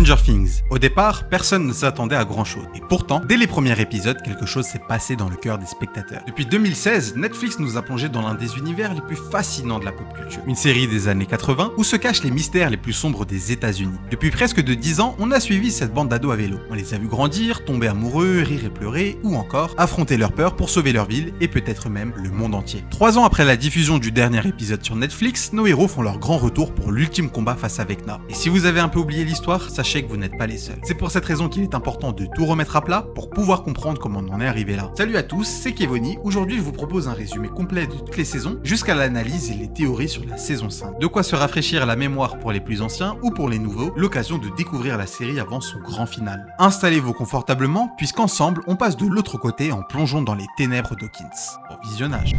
Stranger Things. Au départ, personne ne s'attendait à grand chose. Et pourtant, dès les premiers épisodes, quelque chose s'est passé dans le cœur des spectateurs. Depuis 2016, Netflix nous a plongé dans l'un des univers les plus fascinants de la pop culture. Une série des années 80 où se cachent les mystères les plus sombres des États-Unis. Depuis presque de 10 ans, on a suivi cette bande d'ados à vélo. On les a vus grandir, tomber amoureux, rire et pleurer, ou encore affronter leur peur pour sauver leur ville et peut-être même le monde entier. 3 ans après la diffusion du dernier épisode sur Netflix, nos héros font leur grand retour pour l'ultime combat face à Vecna. Et si vous avez un peu oublié l'histoire, sachez que vous n'êtes pas les seuls. C'est pour cette raison qu'il est important de tout remettre à plat pour pouvoir comprendre comment on en est arrivé là. Salut à tous, c'est Kevoni. Aujourd'hui, je vous propose un résumé complet de toutes les saisons jusqu'à l'analyse et les théories sur la saison 5. De quoi se rafraîchir la mémoire pour les plus anciens ou pour les nouveaux, l'occasion de découvrir la série avant son grand final. Installez-vous confortablement puisqu'ensemble, on passe de l'autre côté en plongeant dans les ténèbres d'Hawkins. Bon visionnage.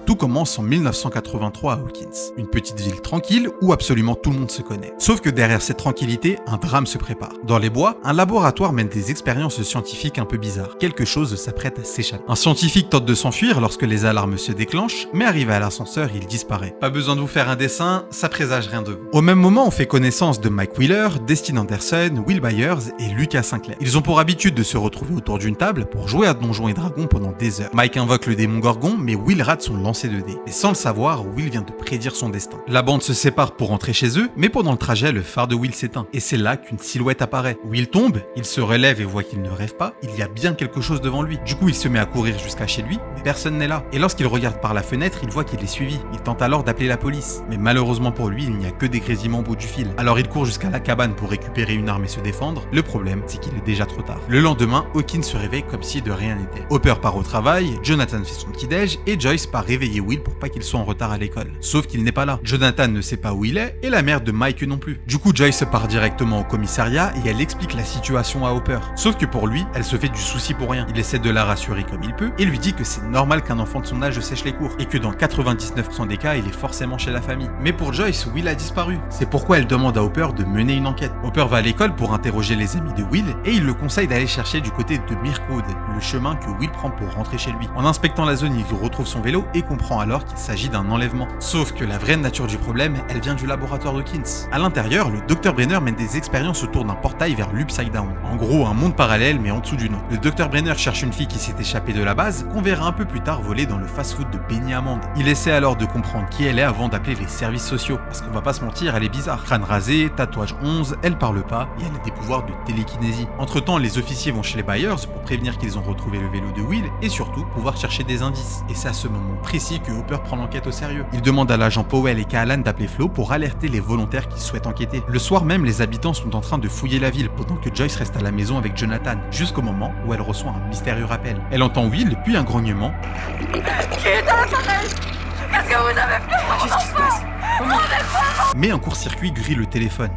Tout commence en 1983 à Hawkins, une petite ville tranquille où absolument tout le monde se connaît. Sauf que derrière cette tranquillité, un drame se prépare. Dans les bois, un laboratoire mène des expériences scientifiques un peu bizarres. Quelque chose s'apprête à s'échapper. Un scientifique tente de s'enfuir lorsque les alarmes se déclenchent, mais arrivé à l'ascenseur, il disparaît. Pas besoin de vous faire un dessin, ça présage rien de bon. Au même moment, on fait connaissance de Mike Wheeler, Destin Anderson, Will Byers et Lucas Sinclair. Ils ont pour habitude de se retrouver autour d'une table pour jouer à Donjons et Dragons pendant des heures. Mike invoque le démon Gorgon, mais Will rate son lancer de dés. Et sans le savoir, Will vient de prédire son destin. La bande se sépare pour rentrer chez eux, mais pendant le trajet, le phare de Will s'éteint. Et c'est là qu'une silhouette apparaît. Will tombe, il se relève et voit qu'il ne rêve pas. Il y a bien quelque chose devant lui. Du coup, il se met à courir jusqu'à chez lui, mais personne n'est là. Et lorsqu'il regarde par la fenêtre, il voit qu'il est suivi. Il tente alors d'appeler la police. Mais malheureusement pour lui, il n'y a que des grésillements au bout du fil. Alors il court jusqu'à la cabane pour récupérer une arme et se défendre. Le problème, c'est qu'il est déjà trop tard. Le lendemain, Hawkins se réveille comme si de rien n'était. Hopper part au travail, Jonathan fait son petit-déj et Joyce part réveiller Will pour pas qu'il soit en retard à l'école. Sauf qu'il n'est pas là. Jonathan ne sait pas où il est et la mère de Mike non plus. Du coup, Joyce part directement au commissariat et elle explique la situation à Hopper. Sauf que pour lui, elle se fait du souci pour rien. Il essaie de la rassurer comme il peut et lui dit que c'est normal qu'un enfant de son âge sèche les cours et que dans 99% des cas, il est forcément chez la famille. Mais pour Joyce, Will a disparu. C'est pourquoi elle demande à Hopper de mener une enquête. Hopper va à l'école pour interroger les amis de Will et il le conseille d'aller chercher du côté de Mirkwood, le chemin que Will prend pour rentrer chez lui. En inspectant la zone, il retrouve son vélo et comprend alors qu'il s'agit d'un enlèvement. Sauf que la vraie nature du problème, elle vient du laboratoire d'Hawkins. À l'intérieur, le Dr Brenner mène des expériences autour d'un portail vers l'Upside Down. En gros, un monde parallèle mais en dessous du nôtre. Le Dr Brenner cherche une fille qui s'est échappée de la base, qu'on verra un peu plus tard voler dans le fast-food de Benny Hammond. Il essaie alors de comprendre qui elle est avant d'appeler les services sociaux. Parce qu'on va pas se mentir, elle est bizarre. Crâne rasé, tatouage 11, elle parle pas et elle a des pouvoirs de télékinésie. Entre temps, les officiers vont chez les Byers pour prévenir qu'ils ont retrouvé le vélo de Will et surtout pouvoir chercher des indices. Et c'est à ce moment précis que Hopper prend l'enquête au sérieux. Il demande à l'agent Powell et Cahalan d'appeler Flo pour alerter les volontaires qui souhaitent enquêter. Le soir même, les habitants sont en train de fouiller la ville pendant que Joyce reste à la maison avec Jonathan, jusqu'au moment où elle reçoit un mystérieux rappel. Elle entend Will, puis un grognement. Qui est à l'appareil? Qu'est-ce que vous avez fait? Qu'est-ce qui se passe? Mais un court-circuit grille le téléphone.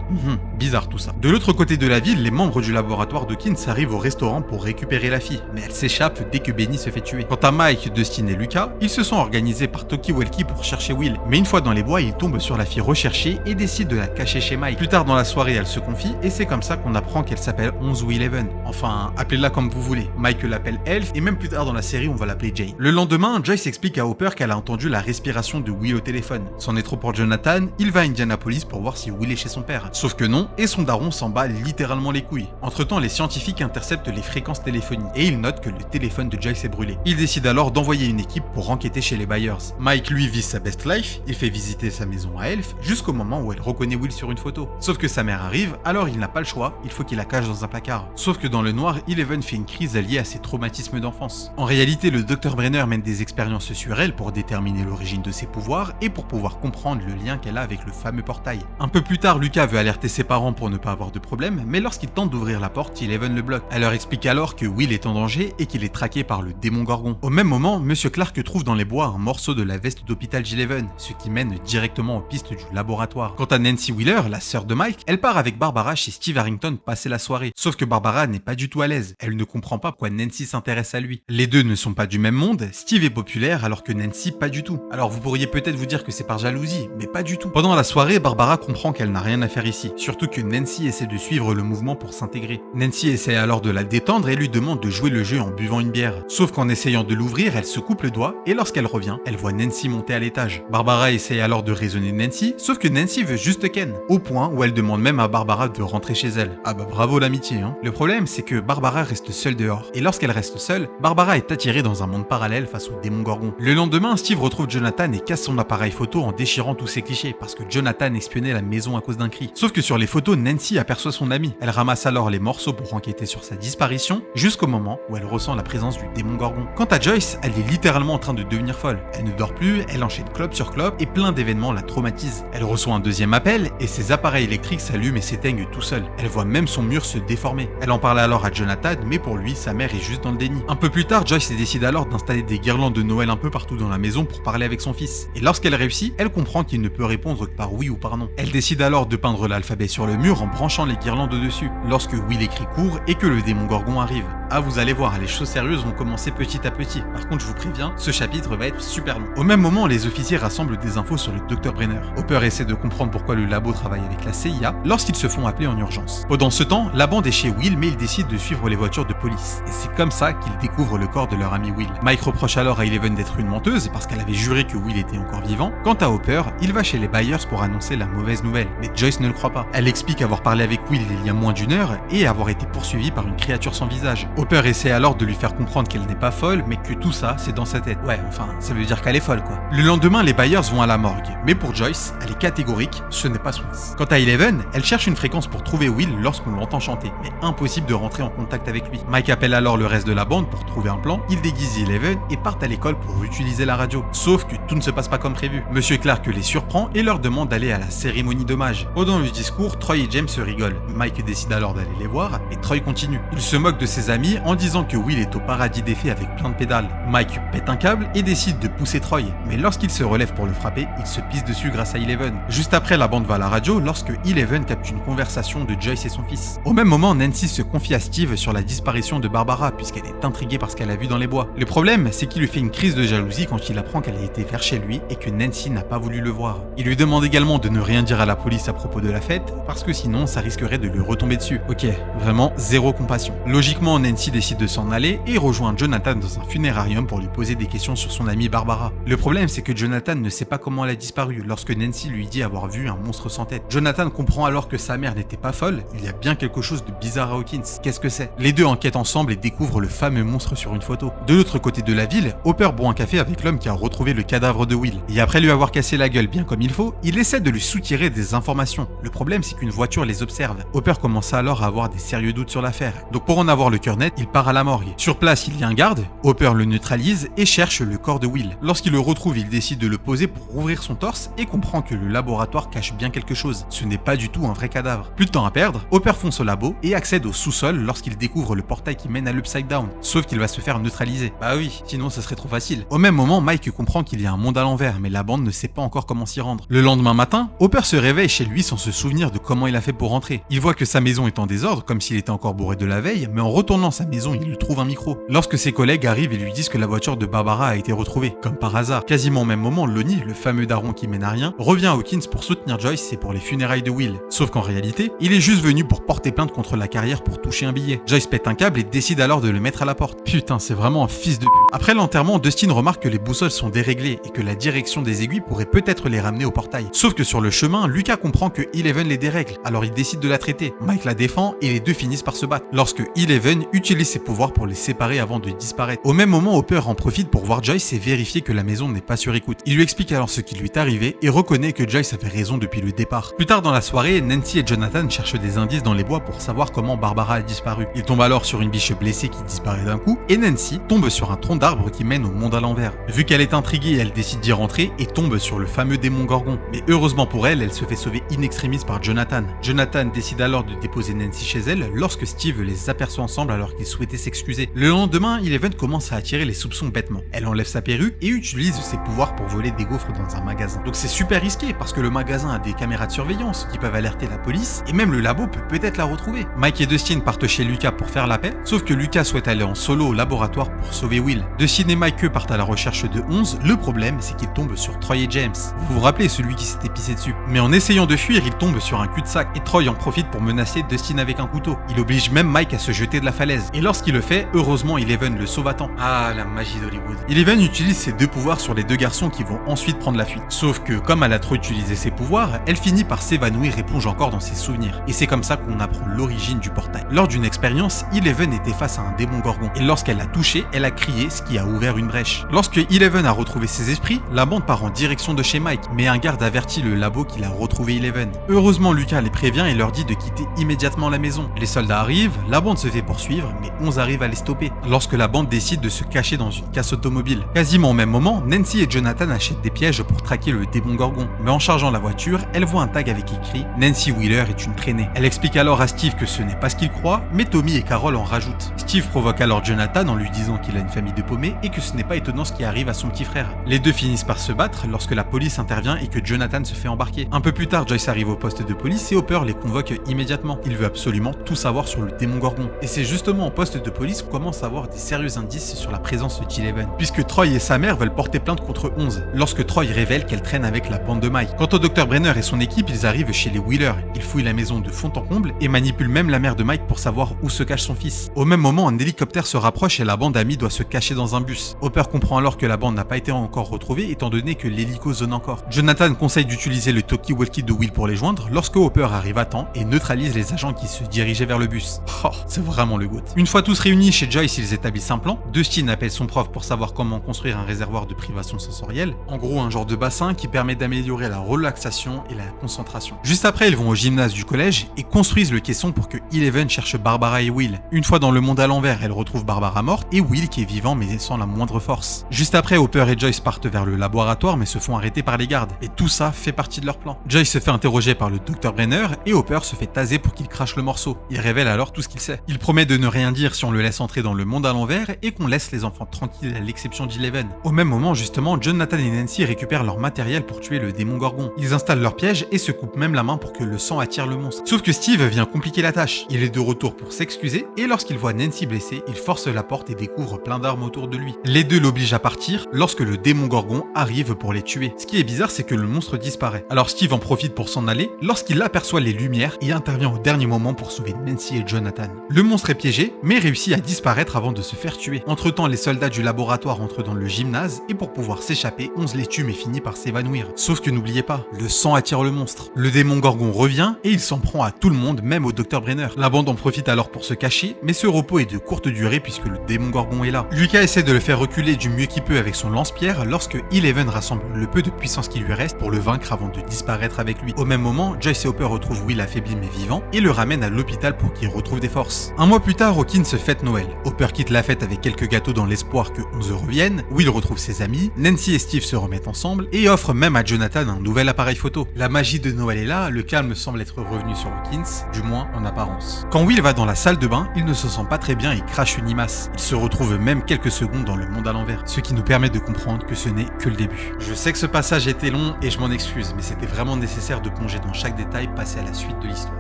Bizarre tout ça. De l'autre côté de la ville, les membres du laboratoire d'Hawkins arrivent au restaurant pour récupérer la fille, mais elle s'échappe dès que Benny se fait tuer. Quant à Mike, Dustin et Lucas, ils se sont organisés par Toki Welky pour chercher Will. Mais une fois dans les bois, ils tombent sur la fille recherchée et décident de la cacher chez Mike. Plus tard dans la soirée, elle se confie et c'est comme ça qu'on apprend qu'elle s'appelle 11 ou 11. Enfin, appelez-la comme vous voulez. Mike l'appelle Elf et même plus tard dans la série, on va l'appeler Jane. Le lendemain, Joyce explique à Hopper qu'elle a entendu la respiration de Will au téléphone. C'en est trop pour Jonathan, il va à Indianapolis pour voir si Will est chez son père. Sauf que non, et son daron s'en bat littéralement les couilles. Entre-temps, les scientifiques interceptent les fréquences téléphoniques et ils notent que le téléphone de Joyce est brûlé. Ils décident alors d'envoyer une équipe pour enquêter chez les Byers. Mike, lui, vit sa best life, il fait visiter sa maison à Elf jusqu'au moment où elle reconnaît Will sur une photo. Sauf que sa mère arrive, alors il n'a pas le choix, il faut qu'il la cache dans un placard. Sauf que dans le noir, Eleven fait une crise liée à ses traumatismes d'enfance. En réalité, le Dr Brenner mène des expériences sur elle pour déterminer l'origine de ses pouvoirs et pour pouvoir comprendre le lien qu'elle a avec le fameux portail. Un peu plus tard, Lucas veut alerter ses parents pour ne pas avoir de problème, mais lorsqu'il tente d'ouvrir la porte, Eleven le bloque. Elle leur explique alors que Will est en danger et qu'il est traqué par le démon Gorgon. Au même moment, Monsieur Clark trouve dans les bois un morceau de la veste d'hôpital d'Eleven, ce qui mène directement aux pistes du laboratoire. Quant à Nancy Wheeler, la sœur de Mike, elle part avec Barbara chez Steve Harrington passer la soirée. Sauf que Barbara n'est pas du tout à l'aise. Elle ne comprend pas pourquoi Nancy s'intéresse à lui. Les deux ne sont pas du même monde, Steve est populaire alors que Nancy pas du tout. Alors vous pourriez peut-être vous dire que c'est par jalousie, mais pas du tout. Pendant la soirée, Barbara comprend qu'elle n'a rien à faire ici, surtout que Nancy essaie de suivre le mouvement pour s'intégrer. Nancy essaie alors de la détendre et lui demande de jouer le jeu en buvant une bière. Sauf qu'en essayant de l'ouvrir, elle se coupe le doigt et lorsqu'elle revient, elle voit Nancy monter à l'étage. Barbara essaie alors de raisonner Nancy, sauf que Nancy veut juste Ken, au point où elle demande même à Barbara de rentrer chez elle. Ah bah bravo l'amitié, hein. Le problème, c'est que Barbara reste seule dehors. Et lorsqu'elle reste seule, Barbara est attirée dans un monde parallèle face au démon Gorgon. Le lendemain, Steve retrouve Jonathan et casse son appareil photo en déchirant tous ses clichés parce que Jonathan espionnait la maison à cause d'un cri. Sauf que sur les photos, Nancy aperçoit son ami. Elle ramasse alors les morceaux pour enquêter sur sa disparition, jusqu'au moment où elle ressent la présence du démon Gorgon. Quant à Joyce, elle est littéralement en train de devenir folle. Elle ne dort plus, elle enchaîne clope sur clope et plein d'événements la traumatisent. Elle reçoit un deuxième appel et ses appareils électriques s'allument et s'éteignent tout seuls. Elle voit même son mur se déformer. Elle en parle alors à Jonathan, mais pour lui, sa mère est juste dans le déni. Un peu plus tard, Joyce décide alors d'installer des guirlandes de Noël un peu partout dans la maison pour parler avec son fils. Et lorsqu'elle réussit, elle comprend qu'il ne peut répondre que par oui ou par non. Elle décide alors de peindre l'alphabet sur le mur en branchant les guirlandes dessus. Lorsque Will écrit court et que le démon Gorgon arrive. Ah, vous allez voir, les choses sérieuses vont commencer petit à petit. Par contre, je vous préviens, ce chapitre va être super long. Au même moment, les officiers rassemblent des infos sur le Dr Brenner. Hopper essaie de comprendre pourquoi le labo travaille avec la CIA lorsqu'ils se font appeler en urgence. Pendant ce temps, la bande est chez Will, mais ils décident de suivre les voitures de police. Et c'est comme ça qu'ils découvrent le corps de leur ami Will. Mike reproche alors à Eleven d'être une menteuse parce qu'elle avait juré que Will était encore vivant. Quant à Hopper, il va chez les Byers pour annoncer la mauvaise nouvelle. Mais Joyce ne le croit pas. Elle explique avoir parlé avec Will il y a moins d'une heure et avoir été poursuivie par une créature sans visage. Hopper essaie alors de lui faire comprendre qu'elle n'est pas folle, mais que tout ça, c'est dans sa tête. Ouais, enfin, ça veut dire qu'elle est folle, quoi. Le lendemain, les Byers vont à la morgue. Mais pour Joyce, elle est catégorique, ce n'est pas son fils. Quant à Eleven, elle cherche une fréquence pour trouver Will lorsqu'on l'entend chanter, mais impossible de rentrer en contact avec lui. Mike appelle alors le reste de la bande pour trouver un plan, il déguise Eleven et partent à l'école pour utiliser la radio. Sauf que tout ne se passe pas comme prévu. Monsieur Clark les surprend et leur demande d'aller à la cérémonie d'hommage. Pendant le discours, Troy et James se rigolent. Mike décide alors d'aller les voir, et Troy continue. Il se moque de ses amis en disant que Will est au paradis des fées avec plein de pédales. Mike pète un câble et décide de pousser Troy, mais lorsqu'il se relève pour le frapper, il se pisse dessus grâce à Eleven. Juste après, la bande va à la radio lorsque Eleven capte une conversation de Joyce et son fils. Au même moment, Nancy se confie à Steve sur la disparition de Barbara puisqu'elle est intriguée par ce qu'elle a vu dans les bois. Le problème, c'est qu'il lui fait une crise de jalousie quand il apprend qu'elle a été vers chez lui et que Nancy n'a pas voulu le voir. Il lui demande également de ne rien dire à la police à propos de la fête parce que sinon ça risquerait de lui retomber dessus. Ok, vraiment zéro compassion. Logiquement, Nancy décide de s'en aller et rejoint Jonathan dans un funérarium pour lui poser des questions sur son amie Barbara. Le problème, c'est que Jonathan ne sait pas comment elle a disparu lorsque Nancy lui dit avoir vu un monstre sans tête. Jonathan comprend alors que sa mère n'était pas folle, il y a bien quelque chose de bizarre à Hawkins. Qu'est-ce que c'est? Les deux enquêtent ensemble et découvrent le fameux monstre sur une photo. De l'autre côté de la ville, Hopper boit un café avec l'homme qui a retrouvé le cadavre de Will. Et après lui avoir cassé la gueule bien comme il faut, il essaie de lui soutirer des informations. Le problème, c'est qu'une voiture les observe. Hopper commence alors à avoir des sérieux doutes sur l'affaire. Donc pour en avoir le cœur net, il part à la morgue. Sur place, il y a un garde, Hopper le neutralise et cherche le corps de Will. Lorsqu'il le retrouve, il décide de le poser pour ouvrir son torse et comprend que le laboratoire cache bien quelque chose. Ce n'est pas du tout un vrai cadavre. Plus de temps à perdre, Hopper fonce au labo et accède au sous-sol lorsqu'il découvre le portail qui mène à l'Upside Down. Sauf qu'il va se faire neutraliser. Bah oui, sinon ça serait trop facile. Au même moment, Mike comprend qu'il y a un monde à l'envers, mais la bande ne sait pas encore comment s'y rendre. Le lendemain matin, Hopper se réveille chez lui sans se souvenir de comment il a fait pour rentrer. Il voit que sa maison est en désordre, comme s'il était encore bourré de la veille, mais en retournant sa maison, il lui trouve un micro. Lorsque ses collègues arrivent et lui disent que la voiture de Barbara a été retrouvée, comme par hasard. Quasiment au même moment, Lonnie, le fameux daron qui mène à rien, revient à Hawkins pour soutenir Joyce et pour les funérailles de Will. Sauf qu'en réalité, il est juste venu pour porter plainte contre la carrière pour toucher un billet. Joyce pète un câble et décide alors de le mettre à la porte. Putain, c'est vraiment un fils de pute. Après l'enterrement, Dustin remarque que les boussoles sont déréglées et que la direction des aiguilles pourrait peut-être les ramener au portail. Sauf que sur le chemin, Lucas comprend que Eleven les dérègle, alors il décide de la traiter. Mike la défend et les deux finissent par se battre, lorsque Eleven utilise ses pouvoirs pour les séparer avant de disparaître. Au même moment, Hopper en profite pour voir Joyce et vérifier que la maison n'est pas sur écoute. Il lui explique alors ce qui lui est arrivé et reconnaît que Joyce avait raison depuis le départ. Plus tard dans la soirée, Nancy et Jonathan cherchent des indices dans les bois pour savoir comment Barbara a disparu. Ils tombent alors sur une biche blessée qui disparaît d'un coup et Nancy tombe sur un tronc d'arbre qui mène au monde à l'envers. Vu qu'elle est intriguée, elle décide d'y rentrer et tombe sur le fameux démon Gorgon. Mais heureusement pour elle, elle se fait sauver in extremis par Jonathan. Jonathan décide alors de déposer Nancy chez elle lorsque Steve les aperçoit ensemble alors qu'ils souhaitaient s'excuser. Le lendemain, Eleven commence à attirer les soupçons bêtement. Elle enlève sa perruque et utilise ses pouvoirs pour voler des gaufres dans un magasin. Donc c'est super risqué parce que le magasin a des caméras de surveillance qui peuvent alerter la police et même le labo peut peut-être la retrouver. Mike et Dustin partent chez Lucas pour faire la paix, sauf que Lucas souhaite aller en solo au laboratoire pour sauver Will. Dustin et Mike partent à la recherche de 11. Le problème, c'est qu'ils tombent sur Troy et James. Vous vous vous rappelez, celui qui s'était pissé dessus. Mais en essayant de fuir, il tombe sur un cul-de-sac et Troy en profite pour menacer Dustin avec un couteau. Il oblige même Mike à se jeter de la falaise. Et lorsqu'il le fait, heureusement Eleven le sauve à temps. Ah, la magie d'Hollywood. Eleven utilise ses deux pouvoirs sur les deux garçons qui vont ensuite prendre la fuite. Sauf que, comme elle a trop utilisé ses pouvoirs, elle finit par s'évanouir et plonge encore dans ses souvenirs. Et c'est comme ça qu'on apprend l'origine du portail. Lors d'une expérience, Eleven était face à un démon gorgon. Et lorsqu'elle l'a touché, elle a crié, ce qui a ouvert une brèche. Lorsque Eleven a retrouvé ses esprits, la bande part en direction de chez Mike, mais un garde avertit le labo qu'il a retrouvé Eleven. Heureusement, Lucas les prévient et leur dit de quitter immédiatement la maison. Les soldats arrivent, la bande se fait poursuivre, mais 11 arrivent à les stopper. Lorsque la bande décide de se cacher dans une casse automobile. Quasiment au même moment, Nancy et Jonathan achètent des pièges pour traquer le démon gorgon. Mais en chargeant la voiture, elle voit un tag avec écrit « Nancy Wheeler est une traînée ». Elle explique alors à Steve que ce n'est pas ce qu'il croit, mais Tommy et Carol en rajoutent. Steve provoque alors Jonathan en lui disant qu'il a une famille de paumés et que ce n'est pas étonnant ce qui arrive à son petit frère. Les deux finissent par se battre lorsque la police intervient et que Jonathan se fait embarquer. Un peu plus tard, Joyce arrive au poste de police et Hopper les convoque immédiatement. Il veut absolument tout savoir sur le démon gorgon. Et c'est justement au poste de police qu'on commence à avoir des sérieux indices sur la présence de Eleven, puisque Troy et sa mère veulent porter plainte contre 11, lorsque Troy révèle qu'elle traîne avec la bande de Mike. Quant au Dr Brenner et son équipe, ils arrivent chez les Wheeler. Ils fouillent la maison de fond en comble et manipulent même la mère de Mike pour savoir où se cache son fils. Au même moment, un hélicoptère se rapproche et la bande amie doit se cacher dans un bus. Hopper comprend alors que la bande n'a pas été encore retrouvée étant donné que l'hélico zone encore. Jonathan conseille d'utiliser le talkie-walkie de Will pour les joindre lorsque Hopper arrive à temps et neutralise les agents qui se dirigeaient vers le bus. Oh, c'est vraiment le goût. Une fois tous réunis chez Joyce, ils établissent un plan. Dustin appelle son prof pour savoir comment construire un réservoir de privation sensorielle. En gros, un genre de bassin qui permet d'améliorer la relaxation et la concentration. Juste après, ils vont au gymnase du collège et construisent le caisson pour que Eleven cherche Barbara et Will. Une fois dans le monde à l'envers, elle retrouve Barbara morte et Will qui est vivant mais sans la moindre force. Juste après, Hopper et Joyce partent vers le laboratoire mais se font arrêter par les gardes. Et tout ça fait partie de leur plan. Joyce se fait interroger par le Dr Brenner et Hopper se fait taser pour qu'il crache le morceau. Il révèle alors tout ce qu'il sait. Il promet de ne rien dire si on le laisse entrer dans le monde à l'envers et qu'on laisse les enfants tranquilles à l'exception d'Eleven. Au même moment, justement, Jonathan et Nancy récupèrent leur matériel pour tuer le démon gorgon. Ils installent leur piège et se coupent même la main pour que le sang attire le monstre. Sauf que Steve vient compliquer la tâche. Il est de retour pour s'excuser et lorsqu'il voit Nancy blessée, il force la porte et découvre plein d'armes autour de lui. Les deux l'obligent à partir lorsque le démon gorgon arrive pour les tuer. Ce qui est bizarre, c'est que le monstre disparaît. Alors Steve en profite pour s'en aller lorsqu'il aperçoit les lumières et intervient au dernier moment pour sauver Nancy et Jonathan. Le monstre est piégé, mais réussit à disparaître avant de se faire tuer. Entre-temps, les soldats du laboratoire entrent dans le gymnase et pour pouvoir s'échapper, 11 les tue mais finit par s'évanouir. Sauf que n'oubliez pas, le sang attire le monstre. Le démon gorgon revient et il s'en prend à tout le monde, même au Dr Brenner. La bande en profite alors pour se cacher, mais ce repos est de courte durée puisque le démon gorgon est là. Lucas essaie de le faire reculer du mieux qu'il peut avec son lance-pierre lorsque Eleven rassemble le peu de puissance qui lui reste pour le vaincre avant de disparaître avec lui. Au même moment, Joyce et Hopper retrouvent Will affaibli mais vivant et le ramènent à l'hôpital pour qu'il retrouve des forces. Un mois plus tard, Hawkins se fête Noël. Hopper quitte la fête avec quelques gâteaux dans l'espoir que 11 revienne. Will retrouve ses amis, Nancy et Steve se remettent ensemble et offrent même à Jonathan un nouvel appareil photo. La magie de Noël est là, le calme semble être revenu sur Hawkins, du moins en apparence. Quand Will va dans la salle de bain, il ne se sent pas très bien et crache une limace. Il se retrouve même quelques secondes dans le monde à l'envers, ce qui nous permet de comprendre que ce n'est que le début. Je sais que ce passage était long et je m'en excuse, mais c'était vraiment nécessaire de plonger dans chaque détail, passer à la suite de l'histoire.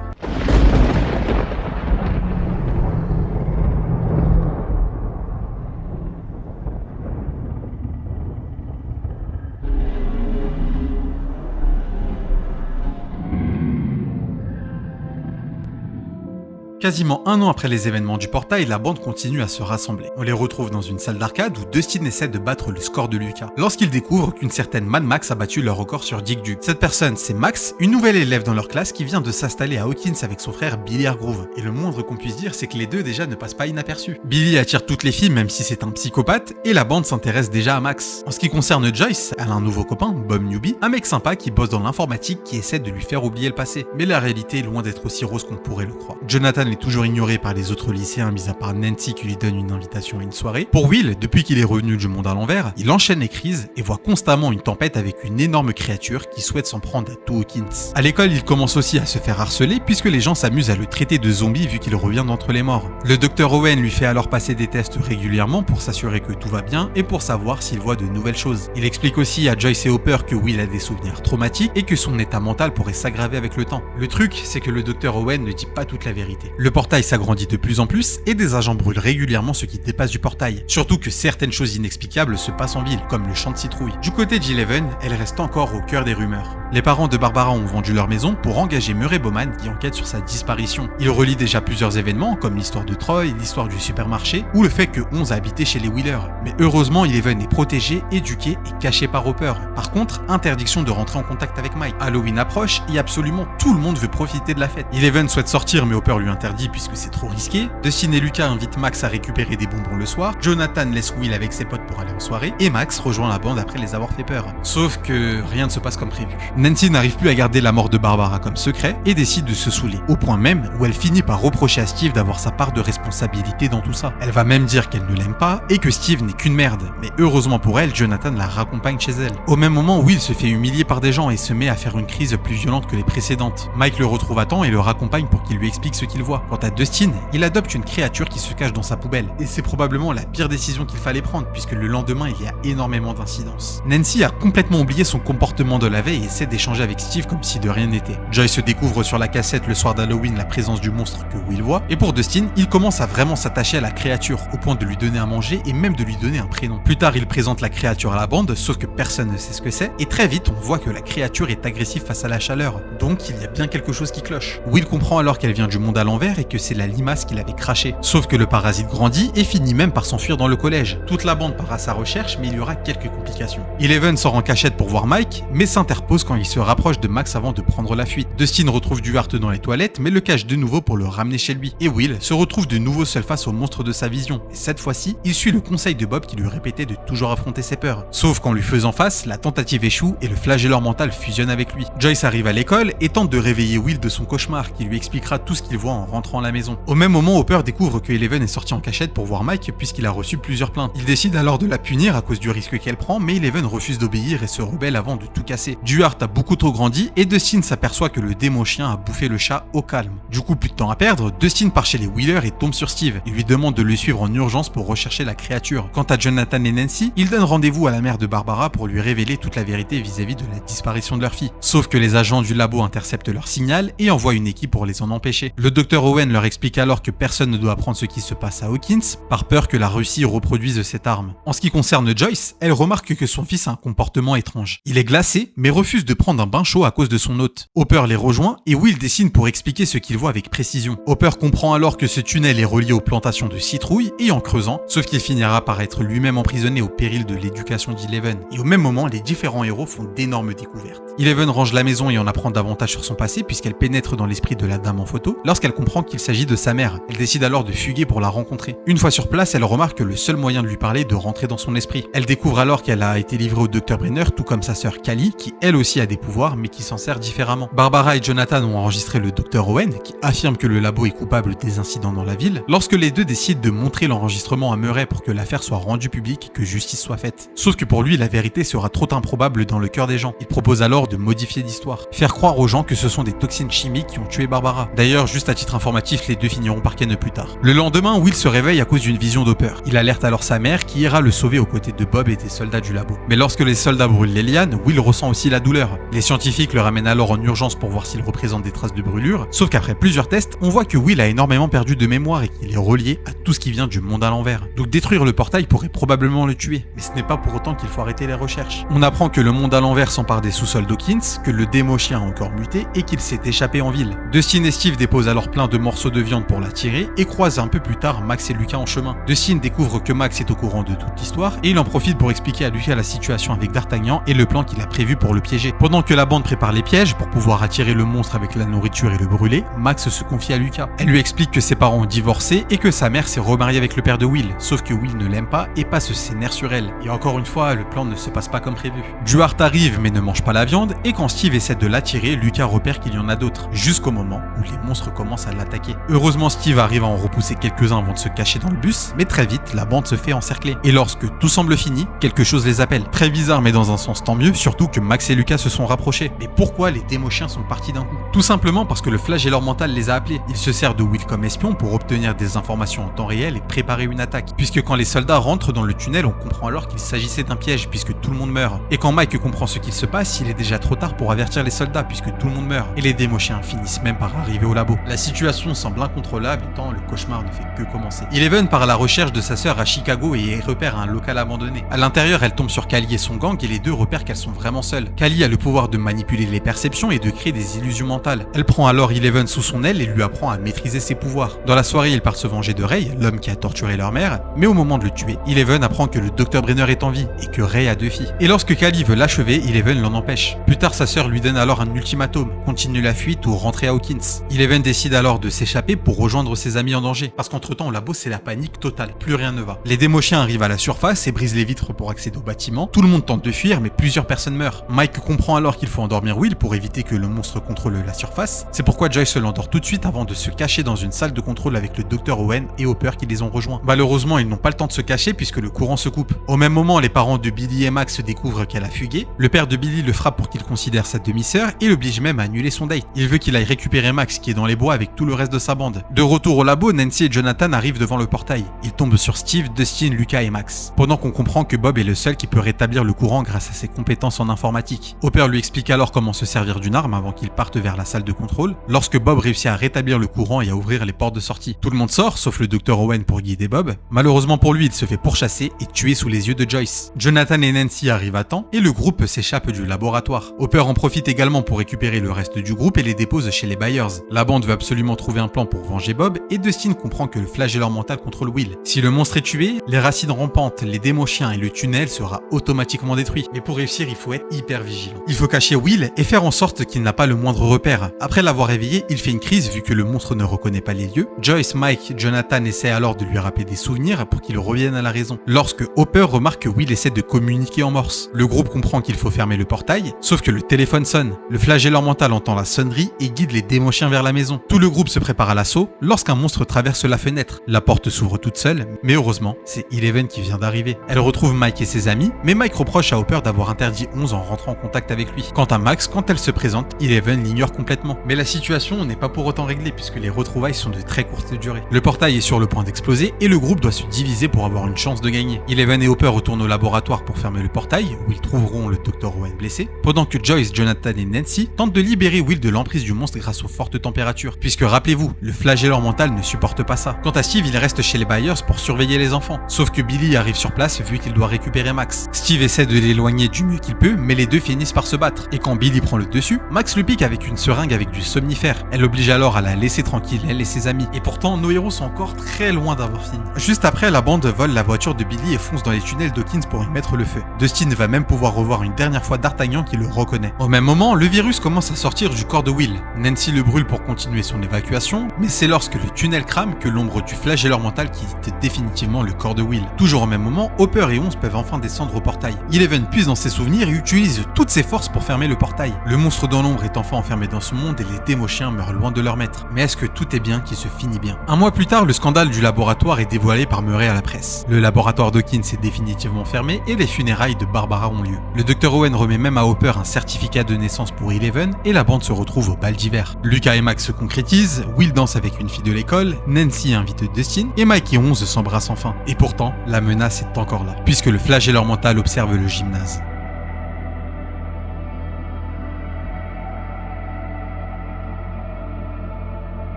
Quasiment un an après les événements du portail, la bande continue à se rassembler. On les retrouve dans une salle d'arcade où Dustin essaie de battre le score de Lucas, lorsqu'il découvre qu'une certaine Mad Max a battu leur record sur Dick Duke. Cette personne, c'est Max, une nouvelle élève dans leur classe qui vient de s'installer à Hawkins avec son frère Billy Hargrove. Et le moindre qu'on puisse dire, c'est que les deux déjà ne passent pas inaperçus. Billy attire toutes les filles même si c'est un psychopathe, et la bande s'intéresse déjà à Max. En ce qui concerne Joyce, elle a un nouveau copain, Bob Newby, un mec sympa qui bosse dans l'informatique qui essaie de lui faire oublier le passé. Mais la réalité est loin d'être aussi rose qu'on pourrait le croire. Jonathan est toujours ignoré par les autres lycéens, mis à part Nancy qui lui donne une invitation à une soirée. Pour Will, depuis qu'il est revenu du monde à l'envers, il enchaîne les crises et voit constamment une tempête avec une énorme créature qui souhaite s'en prendre à tout Hawkins. À l'école, il commence aussi à se faire harceler puisque les gens s'amusent à le traiter de zombie vu qu'il revient d'entre les morts. Le docteur Owen lui fait alors passer des tests régulièrement pour s'assurer que tout va bien et pour savoir s'il voit de nouvelles choses. Il explique aussi à Joyce et Hopper que Will a des souvenirs traumatiques et que son état mental pourrait s'aggraver avec le temps. Le truc, c'est que le docteur Owen ne dit pas toute la vérité. Le portail s'agrandit de plus en plus et des agents brûlent régulièrement ce qui dépasse du portail. Surtout que certaines choses inexplicables se passent en ville, comme le champ de citrouille. Du côté d'Eleven, elle reste encore au cœur des rumeurs. Les parents de Barbara ont vendu leur maison pour engager Murray Bowman qui enquête sur sa disparition. Il relie déjà plusieurs événements comme l'histoire de Troy, l'histoire du supermarché ou le fait que 11 a habité chez les Wheeler. Mais heureusement, Eleven est protégée, éduquée et cachée par Hopper. Par contre, interdiction de rentrer en contact avec Mike. Halloween approche et absolument tout le monde veut profiter de la fête. Eleven souhaite sortir mais Hopper lui interdit puisque c'est trop risqué. Dustin et Lucas invitent Max à récupérer des bonbons le soir. Jonathan laisse Will avec ses potes pour aller en soirée et Max rejoint la bande après les avoir fait peur. Sauf que rien ne se passe comme prévu. Nancy n'arrive plus à garder la mort de Barbara comme secret et décide de se saouler, au point même où elle finit par reprocher à Steve d'avoir sa part de responsabilité dans tout ça. Elle va même dire qu'elle ne l'aime pas et que Steve n'est qu'une merde. Mais heureusement pour elle, Jonathan la raccompagne chez elle. Au même moment, Will se fait humilier par des gens et se met à faire une crise plus violente que les précédentes. Mike le retrouve à temps et le raccompagne pour qu'il lui explique ce qu'il voit. Quant à Dustin, il adopte une créature qui se cache dans sa poubelle. Et c'est probablement la pire décision qu'il fallait prendre puisque le lendemain, il y a énormément d'incidences. Nancy a complètement oublié son comportement de la veille et essaie d'échanger avec Steve comme si de rien n'était. Joy se découvre sur la cassette le soir d'Halloween la présence du monstre que Will voit. Et pour Dustin, il commence à vraiment s'attacher à la créature au point de lui donner à manger et même de lui donner un prénom. Plus tard, il présente la créature à la bande, sauf que personne ne sait ce que c'est. Et très vite, on voit que la créature est agressive face à la chaleur. Donc, il y a bien quelque chose qui cloche. Will comprend alors qu'elle vient du monde à l'envers et que c'est la limace qui l'avait craché. Sauf que le parasite grandit et finit même par s'enfuir dans le collège. Toute la bande part à sa recherche, mais il y aura quelques complications. Eleven sort en cachette pour voir Mike, mais s'interpose quand il se rapproche de Max avant de prendre la fuite. Dustin retrouve Duarte dans les toilettes, mais le cache de nouveau pour le ramener chez lui. Et Will se retrouve de nouveau seul face au monstre de sa vision. Et cette fois-ci, il suit le conseil de Bob qui lui répétait de toujours affronter ses peurs. Sauf qu'en lui faisant face, la tentative échoue et le flagelleur mental fusionne avec lui. Joyce arrive à l'école et tente de réveiller Will de son cauchemar, qui lui expliquera tout ce qu'il voit en rentrant à la maison. Au même moment, Hopper découvre que Eleven est sortie en cachette pour voir Mike puisqu'il a reçu plusieurs plaintes. Il décide alors de la punir à cause du risque qu'elle prend, mais Eleven refuse d'obéir et se rebelle avant de tout casser. Duarte a beaucoup trop grandi et Dustin s'aperçoit que le démon chien a bouffé le chat au calme. Du coup, plus de temps à perdre, Dustin part chez les Wheeler et tombe sur Steve. Il lui demande de le suivre en urgence pour rechercher la créature. Quant à Jonathan et Nancy, ils donnent rendez-vous à la mère de Barbara pour lui révéler toute la vérité vis-à-vis de la disparition de leur fille. Sauf que les agents du labo interceptent leur signal et envoient une équipe pour les en empêcher. Le docteur Owen leur explique alors que personne ne doit apprendre ce qui se passe à Hawkins, par peur que la Russie reproduise cette arme. En ce qui concerne Joyce, elle remarque que son fils a un comportement étrange. Il est glacé, mais refuse de prendre un bain chaud à cause de son hôte. Hopper les rejoint et Will dessine pour expliquer ce qu'il voit avec précision. Hopper comprend alors que ce tunnel est relié aux plantations de citrouilles et en creusant, sauf qu'il finira par être lui-même emprisonné au péril de l'éducation d'Eleven. Et au même moment, les différents héros font d'énormes découvertes. Eleven range la maison et en apprend davantage sur son passé puisqu'elle pénètre dans l'esprit de la dame en photo. Lorsqu'elle comprend qu'il s'agit de sa mère, elle décide alors de fuguer pour la rencontrer. Une fois sur place, elle remarque que le seul moyen de lui parler est de rentrer dans son esprit. Elle découvre alors qu'elle a été livrée au Dr Brenner, tout comme sa sœur Callie, qui elle aussi a des pouvoirs mais qui s'en sert différemment. Barbara et Jonathan ont enregistré le Dr Owen, qui affirme que le labo est coupable des incidents dans la ville, lorsque les deux décident de montrer l'enregistrement à Murray pour que l'affaire soit rendue publique et que justice soit faite. Sauf que pour lui, la vérité sera trop improbable dans le cœur des gens. Il propose alors de modifier l'histoire. Faire croire aux gens que ce sont des toxines chimiques qui ont tué Barbara. D'ailleurs, juste à titre informatif, les deux finiront par ken plus tard. Le lendemain, Will se réveille à cause d'une vision d'Hopper. Il alerte alors sa mère qui ira le sauver aux côtés de Bob et des soldats du labo. Mais lorsque les soldats brûlent les lianes, Will ressent aussi la douleur. Les scientifiques le ramènent alors en urgence pour voir s'il représente des traces de brûlure. Sauf qu'après plusieurs tests, on voit que Will a énormément perdu de mémoire et qu'il est relié à tout ce qui vient du monde à l'envers. Donc détruire le portail pourrait probablement le tuer. Mais ce n'est pas pour autant qu'il faut arrêter les recherches. On apprend que le monde à l'envers s'empare des sous-sols d'Hawkins, que le démo chien a encore muté et qu'il s'est échappé en ville. Dustin et Steve déposent alors plein de morceaux de viande pour l'attirer et croisent un peu plus tard Max et Lucas en chemin. Dustin découvre que Max est au courant de toute l'histoire et il en profite pour expliquer à Lucas la situation avec D'Artagnan et le plan qu'il a prévu pour le piéger. Pendant que la bande prépare les pièges pour pouvoir attirer le monstre avec la nourriture et le brûler, Max se confie à Lucas. Elle lui explique que ses parents ont divorcé et que sa mère s'est remariée avec le père de Will, sauf que Will ne l'aime pas et passe ses nerfs sur elle. Et encore une fois, le plan ne se passe pas comme prévu. Duarte arrive mais ne mange pas la viande et quand Steve essaie de l'attirer, Lucas repère qu'il y en a d'autres, jusqu'au moment où les monstres commencent à l'attaquer. Heureusement, Steve arrive à en repousser quelques-uns avant de se cacher dans le bus, mais très vite, la bande se fait encercler. Et lorsque tout semble fini, quelque chose les appelle. Très bizarre, mais dans un sens tant mieux, surtout que Max et Lucas se sont rapprochés. Mais pourquoi les démo-chiens sont partis d'un coup? Tout simplement parce que le flagelleur mental les a appelés. Il se sert de Will comme espion pour obtenir des informations en temps réel et préparer une attaque. Puisque quand les soldats rentrent dans le tunnel, on comprend alors qu'il s'agissait d'un piège, puisque tout le monde meurt. Et quand Mike comprend ce qu'il se passe, il est déjà trop tard pour avertir les soldats, puisque tout le monde meurt. Et les démo-chiens finissent même par arriver au labo. La situation situation semble incontrôlable tant le cauchemar ne fait que commencer. Eleven part à la recherche de sa sœur à Chicago et repère un local abandonné. À l'intérieur, elle tombe sur Kali et son gang et les deux repèrent qu'elles sont vraiment seules. Kali a le pouvoir de manipuler les perceptions et de créer des illusions mentales. Elle prend alors Eleven sous son aile et lui apprend à maîtriser ses pouvoirs. Dans la soirée, ils partent se venger de Ray, l'homme qui a torturé leur mère, mais au moment de le tuer, Eleven apprend que le Dr Brenner est en vie et que Ray a 2 filles. Et lorsque Kali veut l'achever, Eleven l'en empêche. Plus tard, sa sœur lui donne alors un ultimatum, continue la fuite ou rentrer à Hawkins. Eleven décide alors de s'échapper pour rejoindre ses amis en danger, parce qu'entre-temps au labo c'est la panique totale, plus rien ne va. Les démochiens arrivent à la surface et brisent les vitres pour accéder au bâtiment. Tout le monde tente de fuir mais plusieurs personnes meurent. Mike comprend alors qu'il faut endormir Will pour éviter que le monstre contrôle la surface. C'est pourquoi Joyce l'endort tout de suite avant de se cacher dans une salle de contrôle avec le Dr Owen et Hopper qui les ont rejoints. Malheureusement ils n'ont pas le temps de se cacher puisque le courant se coupe. Au même moment les parents de Billy et Max découvrent qu'elle a fugué. Le père de Billy le frappe pour qu'il considère sa demi-sœur et l'oblige même à annuler son date. Il veut qu'il aille récupérer Max qui est dans les bois avec tout le reste de sa bande. De retour au labo, Nancy et Jonathan arrivent devant le portail. Ils tombent sur Steve, Dustin, Lucas et Max. Pendant qu'on comprend que Bob est le seul qui peut rétablir le courant grâce à ses compétences en informatique. Hopper lui explique alors comment se servir d'une arme avant qu'ils partent vers la salle de contrôle. Lorsque Bob réussit à rétablir le courant et à ouvrir les portes de sortie. Tout le monde sort, sauf le Dr Owen pour guider Bob. Malheureusement pour lui, il se fait pourchasser et tuer sous les yeux de Joyce. Jonathan et Nancy arrivent à temps et le groupe s'échappe du laboratoire. Hopper en profite également pour récupérer le reste du groupe et les dépose chez les Byers. La bande veut absolument trouver un plan pour venger Bob et Dustin comprend que le flagelleur mental contrôle Will. Si le monstre est tué, les racines rampantes, les démochiens et le tunnel sera automatiquement détruit. Mais pour réussir, il faut être hyper vigilant. Il faut cacher Will et faire en sorte qu'il n'a pas le moindre repère. Après l'avoir réveillé, il fait une crise vu que le monstre ne reconnaît pas les lieux. Joyce, Mike, Jonathan essaient alors de lui rappeler des souvenirs pour qu'il revienne à la raison. Lorsque Hopper remarque que Will essaie de communiquer en morse, le groupe comprend qu'il faut fermer le portail, sauf que le téléphone sonne. Le flagelleur mental entend la sonnerie et guide les démochiens vers la maison. Tout le groupe se prépare à l'assaut lorsqu'un monstre traverse la fenêtre. La porte s'ouvre toute seule, mais heureusement, c'est Eleven qui vient d'arriver. Elle retrouve Mike et ses amis, mais Mike reproche à Hopper d'avoir interdit 11 en rentrant en contact avec lui. Quant à Max, quand elle se présente, Eleven l'ignore complètement. Mais la situation n'est pas pour autant réglée puisque les retrouvailles sont de très courte durée. Le portail est sur le point d'exploser et le groupe doit se diviser pour avoir une chance de gagner. Eleven et Hopper retournent au laboratoire pour fermer le portail, où ils trouveront le Dr Owen blessé, pendant que Joyce, Jonathan et Nancy tentent de libérer Will de l'emprise du monstre grâce aux fortes températures. Puisque rappelez-vous, le flagelleur mental ne supporte pas ça. Quant à Steve, il reste chez les Byers pour surveiller les enfants. Sauf que Billy arrive sur place vu qu'il doit récupérer Max. Steve essaie de l'éloigner du mieux qu'il peut, mais les deux finissent par se battre. Et quand Billy prend le dessus, Max le pique avec une seringue avec du somnifère. Elle l'oblige alors à la laisser tranquille, elle et ses amis. Et pourtant, nos héros sont encore très loin d'avoir fini. Juste après, la bande vole la voiture de Billy et fonce dans les tunnels d'Hawkins pour y mettre le feu. Dustin va même pouvoir revoir une dernière fois D'Artagnan qui le reconnaît. Au même moment, le virus commence à sortir du corps de Will. Nancy le brûle pour continuer son évacuation, mais c'est lorsque le tunnel crame que l'ombre du flagelleur mental quitte définitivement le corps de Will. Toujours au même moment, Hopper et 11 peuvent enfin descendre au portail. Eleven puise dans ses souvenirs et utilise toutes ses forces pour fermer le portail. Le monstre dans l'ombre est enfin enfermé dans ce monde et les démochiens meurent loin de leur maître. Mais est-ce que tout est bien qui se finit bien? Un mois plus tard, le scandale du laboratoire est dévoilé par Murray à la presse. Le laboratoire d'Hawkins est définitivement fermé et les funérailles de Barbara ont lieu. Le Dr Owen remet même à Hopper un certificat de naissance pour Eleven et la bande se retrouve au bal d'hiver. Lucas et Max se concrétisent, Will danse avec une fille de l'école, Nancy invite Dustin et Mike et 11 s'embrassent enfin. Et pourtant, la menace est encore là, puisque le flagelleur mental observe le gymnase.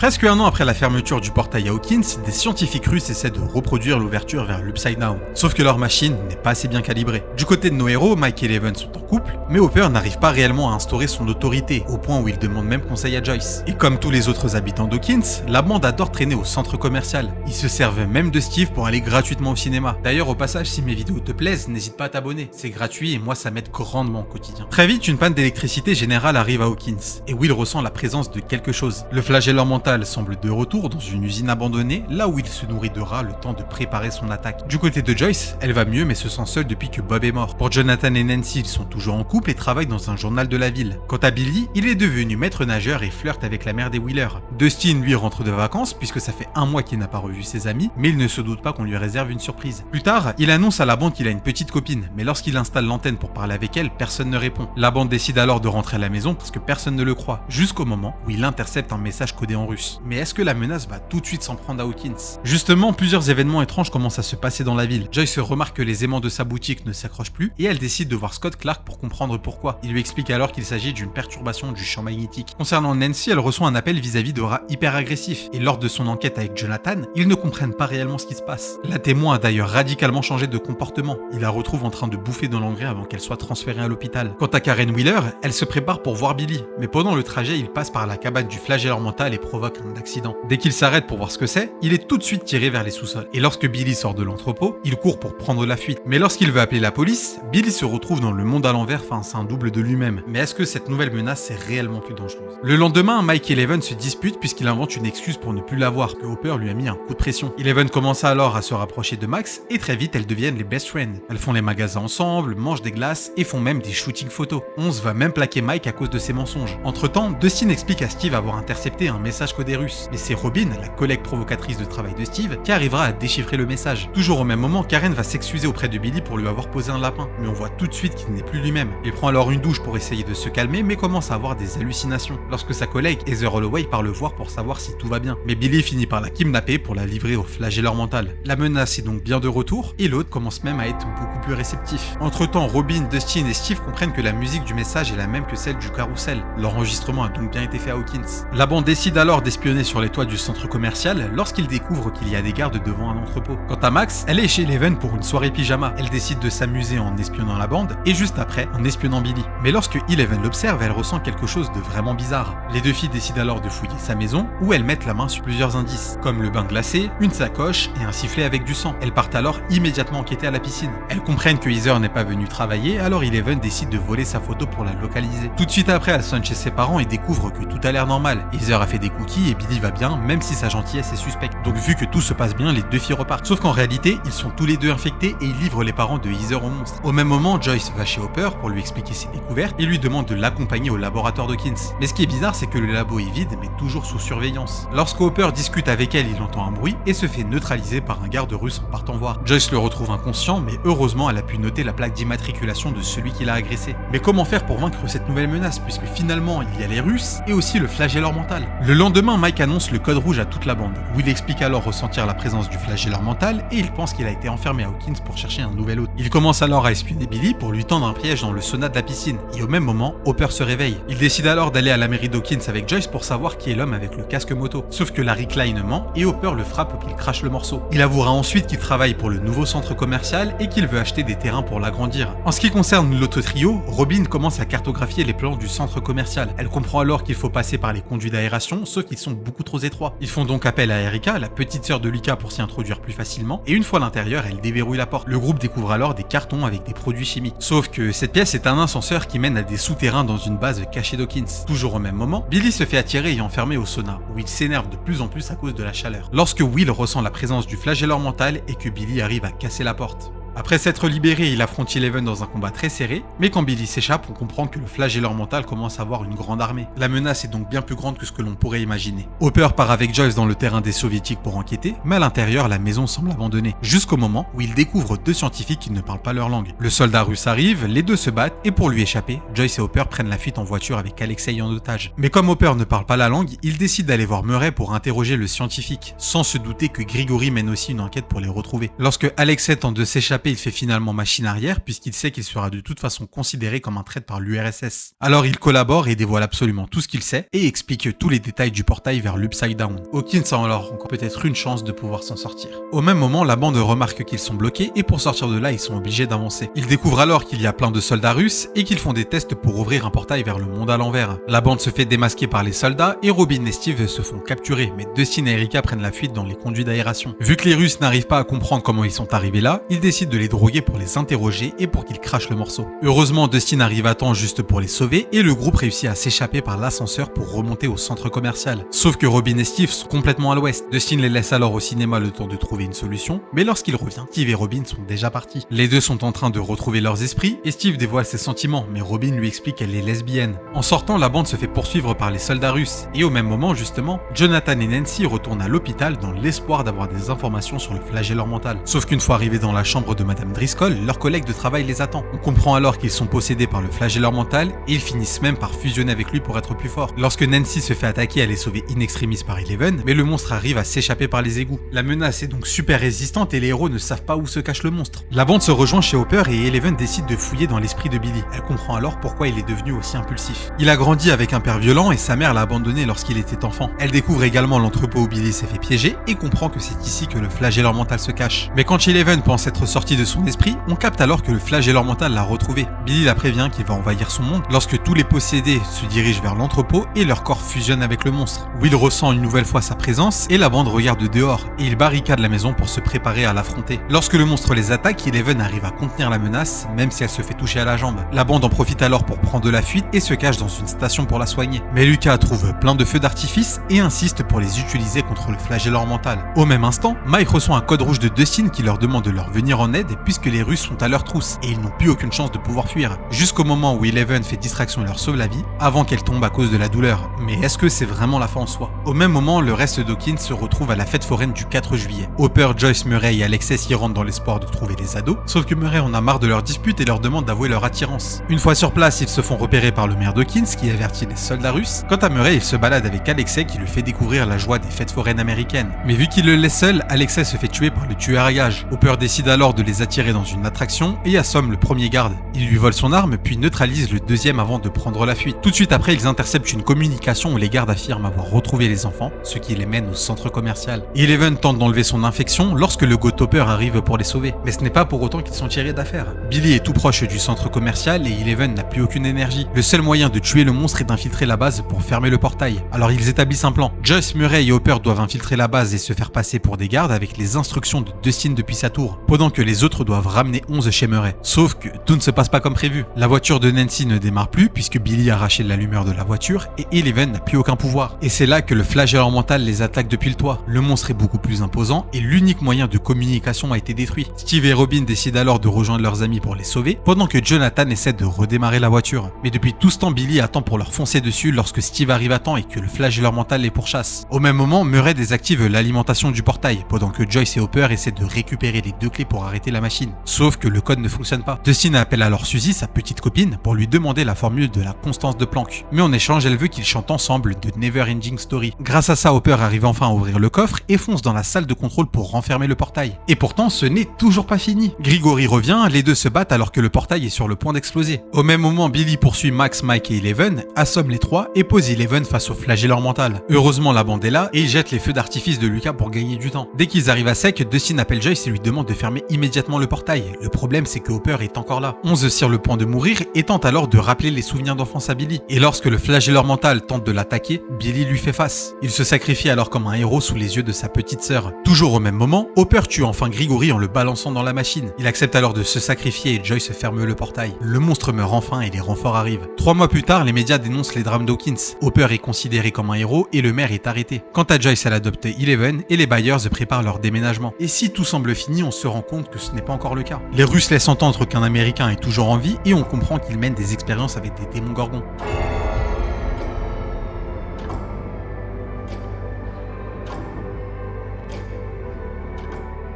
Presque un an après la fermeture du portail à Hawkins, des scientifiques russes essaient de reproduire l'ouverture vers l'Upside Down. Sauf que leur machine n'est pas assez bien calibrée. Du côté de nos héros, Mike et Eleven sont en couple, mais Hopper n'arrive pas réellement à instaurer son autorité, au point où il demande même conseil à Joyce. Et comme tous les autres habitants d'Hawkins, la bande adore traîner au centre commercial. Ils se servent même de Steve pour aller gratuitement au cinéma. D'ailleurs, au passage, si mes vidéos te plaisent, n'hésite pas à t'abonner. C'est gratuit et moi ça m'aide grandement au quotidien. Très vite, une panne d'électricité générale arrive à Hawkins, et Will ressent la présence de quelque chose. Le flagelleur mental semble de retour dans une usine abandonnée, là où il se nourrit de rats le temps de préparer son attaque. Du côté de Joyce, elle va mieux mais se sent seule depuis que Bob est mort. Pour Jonathan et Nancy, ils sont toujours en couple et travaillent dans un journal de la ville. Quant à Billy, il est devenu maître nageur et flirte avec la mère des Wheeler. Dustin, lui, rentre de vacances puisque ça fait un mois qu'il n'a pas revu ses amis, mais il ne se doute pas qu'on lui réserve une surprise. Plus tard, il annonce à la bande qu'il a une petite copine, mais lorsqu'il installe l'antenne pour parler avec elle, personne ne répond. La bande décide alors de rentrer à la maison parce que personne ne le croit, jusqu'au moment où il intercepte un message codé en russe. russes. Mais est-ce que la menace va tout de suite s'en prendre à Hawkins? Justement, plusieurs événements étranges commencent à se passer dans la ville. Joyce remarque que les aimants de sa boutique ne s'accrochent plus et elle décide de voir Scott Clark pour comprendre pourquoi. Il lui explique alors qu'il s'agit d'une perturbation du champ magnétique. Concernant Nancy, elle reçoit un appel vis-à-vis de rats hyper agressifs et lors de son enquête avec Jonathan, ils ne comprennent pas réellement ce qui se passe. La témoin a d'ailleurs radicalement changé de comportement. Il la retrouve en train de bouffer de l'engrais avant qu'elle soit transférée à l'hôpital. Quant à Karen Wheeler, elle se prépare pour voir Billy, mais pendant le trajet, il passe par la cabane du flagelleur mental et provoque un accident. Dès qu'il s'arrête pour voir ce que c'est, il est tout de suite tiré vers les sous-sols. Et lorsque Billy sort de l'entrepôt, il court pour prendre la fuite. Mais lorsqu'il veut appeler la police, Billy se retrouve dans le monde à l'envers face à un double de lui-même. Mais est-ce que cette nouvelle menace est réellement plus dangereuse? Le lendemain, Mike et Eleven se disputent puisqu'il invente une excuse pour ne plus la voir, que Hopper lui a mis un coup de pression. Eleven commence alors à se rapprocher de Max et très vite elles deviennent les best friends. Elles font les magasins ensemble, mangent des glaces et font même des shootings photos. Onze va même plaquer Mike à cause de ses mensonges. Entre temps, Dustin explique à Steve avoir intercepté un message codé russe. Mais c'est Robin, la collègue provocatrice de travail de Steve, qui arrivera à déchiffrer le message. Toujours au même moment, Karen va s'excuser auprès de Billy pour lui avoir posé un lapin. Mais on voit tout de suite qu'il n'est plus lui-même. Il prend alors une douche pour essayer de se calmer mais commence à avoir des hallucinations. Lorsque sa collègue Heather Holloway part le voir pour savoir si tout va bien. Mais Billy finit par la kidnapper pour la livrer au flagelleur mental. La menace est donc bien de retour et l'autre commence même à être beaucoup plus réceptif. Entre temps, Robin, Dustin et Steve comprennent que la musique du message est la même que celle du carrousel. L'enregistrement a donc bien été fait à Hawkins. La bande décide alors d'espionner sur les toits du centre commercial lorsqu'ils découvrent qu'il y a des gardes devant un entrepôt. Quant à Max, elle est chez Eleven pour une soirée pyjama. Elle décide de s'amuser en espionnant la bande et juste après en espionnant Billy. Mais lorsque Eleven l'observe, elle ressent quelque chose de vraiment bizarre. Les deux filles décident alors de fouiller sa maison où elles mettent la main sur plusieurs indices, comme le bain glacé, une sacoche et un sifflet avec du sang. Elles partent alors immédiatement enquêter à la piscine. Elles comprennent que Heather n'est pas venue travailler, alors Eleven décide de voler sa photo pour la localiser. Tout de suite après, elle sonne chez ses parents et découvre que tout a l'air normal. Heather a fait des cookies et Billy va bien, même si sa gentillesse est suspecte. Donc vu que tout se passe bien, les deux filles repartent. Sauf qu'en réalité, ils sont tous les deux infectés et ils livrent les parents de Heather au monstre. Au même moment, Joyce va chez Hopper pour lui expliquer ses découvertes et lui demande de l'accompagner au laboratoire d'Hawkins. Mais ce qui est bizarre, c'est que le labo est vide mais toujours sous surveillance. Lorsque Hopper discute avec elle, il entend un bruit et se fait neutraliser par un garde russe en partant voir. Joyce le retrouve inconscient, mais heureusement elle a pu noter la plaque d'immatriculation de celui qui l'a agressé. Mais comment faire pour vaincre cette nouvelle menace, puisque finalement il y a les Russes et aussi le flagelleur mental? Le lendemain, Mike annonce le code rouge à toute la bande. Will explique alors ressentir la présence du flagelleur mental et il pense qu'il a été enfermé à Hawkins pour chercher un nouvel hôte. Il commence alors à espionner Billy pour lui tendre un piège dans le sauna de la piscine et au même moment, Hopper se réveille. Il décide alors d'aller à la mairie d'Hawkins avec Joyce pour savoir qui est l'homme avec le casque moto. Sauf que Larry Klein ment et Hopper le frappe pour qu'il crache le morceau. Il avouera ensuite qu'il travaille pour le nouveau centre commercial et qu'il veut acheter des terrains pour l'agrandir. En ce qui concerne l'auto-trio, Robin commence à cartographier les plans du centre commercial. Elle comprend alors qu'il faut passer par les conduits d'aération, sauf qu'ils sont beaucoup trop étroits. Ils font donc appel à Erika, la petite sœur de Lucas, pour s'y introduire plus facilement, et une fois à l'intérieur, elle déverrouille la porte. Le groupe découvre alors des cartons avec des produits chimiques. Sauf que cette pièce est un ascenseur qui mène à des souterrains dans une base cachée d'Hawkins. Toujours au même moment, Billy se fait attirer et enfermer au sauna, où il s'énerve de plus en plus à cause de la chaleur. Lorsque Will ressent la présence du flagelleur mental et que Billy arrive à casser la porte. Après s'être libéré, il affronte Eleven dans un combat très serré, mais quand Billy s'échappe, on comprend que le flagelleur mental commence à avoir une grande armée. La menace est donc bien plus grande que ce que l'on pourrait imaginer. Hopper part avec Joyce dans le terrain des soviétiques pour enquêter, mais à l'intérieur, la maison semble abandonnée, jusqu'au moment où il découvre deux scientifiques qui ne parlent pas leur langue. Le soldat russe arrive, les deux se battent, et pour lui échapper, Joyce et Hopper prennent la fuite en voiture avec Alexei en otage. Mais comme Hopper ne parle pas la langue, il décide d'aller voir Murray pour interroger le scientifique, sans se douter que Grigory mène aussi une enquête pour les retrouver. Lorsque Alexei tente de s'échapper, il fait finalement machine arrière puisqu'il sait qu'il sera de toute façon considéré comme un traître par l'URSS. Alors il collabore et dévoile absolument tout ce qu'il sait et explique tous les détails du portail vers l'Upside Down. Hawkins a alors encore peut-être une chance de pouvoir s'en sortir. Au même moment, la bande remarque qu'ils sont bloqués et pour sortir de là, ils sont obligés d'avancer. Ils découvrent alors qu'il y a plein de soldats russes et qu'ils font des tests pour ouvrir un portail vers le monde à l'envers. La bande se fait démasquer par les soldats et Robin et Steve se font capturer, mais Dustin et Erika prennent la fuite dans les conduits d'aération. Vu que les Russes n'arrivent pas à comprendre comment ils sont arrivés là, ils décident de les droguer pour les interroger et pour qu'ils crachent le morceau. Heureusement, Dustin arrive à temps juste pour les sauver et le groupe réussit à s'échapper par l'ascenseur pour remonter au centre commercial. Sauf que Robin et Steve sont complètement à l'ouest. Dustin les laisse alors au cinéma le temps de trouver une solution, mais lorsqu'il revient, Steve et Robin sont déjà partis. Les deux sont en train de retrouver leurs esprits et Steve dévoile ses sentiments, mais Robin lui explique qu'elle est lesbienne. En sortant, la bande se fait poursuivre par les soldats russes et au même moment, justement, Jonathan et Nancy retournent à l'hôpital dans l'espoir d'avoir des informations sur le flagelleur mental. Sauf qu'une fois arrivés dans la chambre de de Madame Driscoll, leur collègue de travail les attend. On comprend alors qu'ils sont possédés par le flagelleur mental et ils finissent même par fusionner avec lui pour être plus forts. Lorsque Nancy se fait attaquer, elle est sauvée in extremis par Eleven, mais le monstre arrive à s'échapper par les égouts. La menace est donc super résistante et les héros ne savent pas où se cache le monstre. La bande se rejoint chez Hopper et Eleven décide de fouiller dans l'esprit de Billy. Elle comprend alors pourquoi il est devenu aussi impulsif. Il a grandi avec un père violent et sa mère l'a abandonné lorsqu'il était enfant. Elle découvre également l'entrepôt où Billy s'est fait piéger et comprend que c'est ici que le flagelleur mental se cache. Mais quand Eleven pense être sorti de son esprit, on capte alors que le flagelleur mental l'a retrouvé. Billy la prévient qu'il va envahir son monde lorsque tous les possédés se dirigent vers l'entrepôt et leur corps fusionne avec le monstre. Will ressent une nouvelle fois sa présence et la bande regarde dehors et il barricade la maison pour se préparer à l'affronter. Lorsque le monstre les attaque, Eleven arrive à contenir la menace même si elle se fait toucher à la jambe. La bande en profite alors pour prendre de la fuite et se cache dans une station pour la soigner. Mais Lucas trouve plein de feux d'artifice et insiste pour les utiliser contre le flagelleur mental. Au même instant, Mike reçoit un code rouge de Dustin qui leur demande de leur venir en aide puisque les Russes sont à leur trousse et ils n'ont plus aucune chance de pouvoir fuir. Jusqu'au moment où Eleven fait distraction et leur sauve la vie avant qu'elle tombe à cause de la douleur. Mais est-ce que c'est vraiment la fin en soi? Au même moment, le reste d'Hawkins se retrouve à la fête foraine du 4 juillet. Hopper, Joyce, Murray et Alexei s'y rendent dans l'espoir de trouver les ados, sauf que Murray en a marre de leur dispute et leur demande d'avouer leur attirance. Une fois sur place, ils se font repérer par le maire d'Hawkins qui avertit les soldats russes. Quant à Murray, il se balade avec Alexei qui lui fait découvrir la joie des fêtes foraines américaines. Mais vu qu'il le laisse seul, Alexei se fait tuer par le tueur à gages. Hopper décide alors de les attirer dans une attraction et assomme le premier garde. Il lui vole son arme puis neutralise le deuxième avant de prendre la fuite. Tout de suite après, ils interceptent une communication où les gardes affirment avoir retrouvé les enfants, ce qui les mène au centre commercial. Eleven tente d'enlever son infection lorsque le GOAT Hopper arrive pour les sauver. Mais ce n'est pas pour autant qu'ils sont tirés d'affaire. Billy est tout proche du centre commercial et Eleven n'a plus aucune énergie. Le seul moyen de tuer le monstre est d'infiltrer la base pour fermer le portail. Alors ils établissent un plan. Joyce, Murray et Hopper doivent infiltrer la base et se faire passer pour des gardes avec les instructions de Dustin depuis sa tour, pendant que les autres doivent ramener 11 chez Murray. Sauf que tout ne se passe pas comme prévu. La voiture de Nancy ne démarre plus puisque Billy a arraché l'allumeur de la voiture et Eleven n'a plus aucun pouvoir. Et c'est là que le flagelleur mental les attaque depuis le toit. Le monstre est beaucoup plus imposant et l'unique moyen de communication a été détruit. Steve et Robin décident alors de rejoindre leurs amis pour les sauver, pendant que Jonathan essaie de redémarrer la voiture. Mais depuis tout ce temps, Billy attend pour leur foncer dessus lorsque Steve arrive à temps et que le flagelleur mental les pourchasse. Au même moment, Murray désactive l'alimentation du portail, pendant que Joyce et Hopper essaient de récupérer les deux clés pour arrêter la machine. Sauf que le code ne fonctionne pas. Dustin appelle alors Suzy, sa petite copine, pour lui demander la formule de la constance de Planck. Mais en échange, elle veut qu'ils chantent ensemble de Never Ending Story. Grâce à ça, Hopper arrive enfin à ouvrir le coffre et fonce dans la salle de contrôle pour renfermer le portail. Et pourtant, ce n'est toujours pas fini. Grigori revient, les deux se battent alors que le portail est sur le point d'exploser. Au même moment, Billy poursuit Max, Mike et Eleven, assomme les trois et pose Eleven face au flagelleur mental. Heureusement, la bande est là et il jette les feux d'artifice de Lucas pour gagner du temps. Dès qu'ils arrivent à sec, Dustin appelle Joyce et lui demande de fermer immédiatement le portail. Le problème, c'est que Hopper est encore là. 11 sur le point de mourir et tente alors de rappeler les souvenirs d'enfance à Billy. Et lorsque le flagelleur mental tente de l'attaquer, Billy lui fait face. Il se sacrifie alors comme un héros sous les yeux de sa petite sœur. Toujours au même moment, Hopper tue enfin Grigori en le balançant dans la machine. Il accepte alors de se sacrifier et Joyce ferme le portail. Le monstre meurt enfin et les renforts arrivent. 3 mois plus tard, les médias dénoncent les drames d'Hawkins. Hopper est considéré comme un héros et le maire est arrêté. Quant à Joyce, elle adopte Eleven et les Byers préparent leur déménagement. Et si tout semble fini, on se rend compte que ce n'est pas encore le cas. Les Russes laissent entendre qu'un Américain est toujours en vie et on comprend qu'il mène des expériences avec des démons gorgons.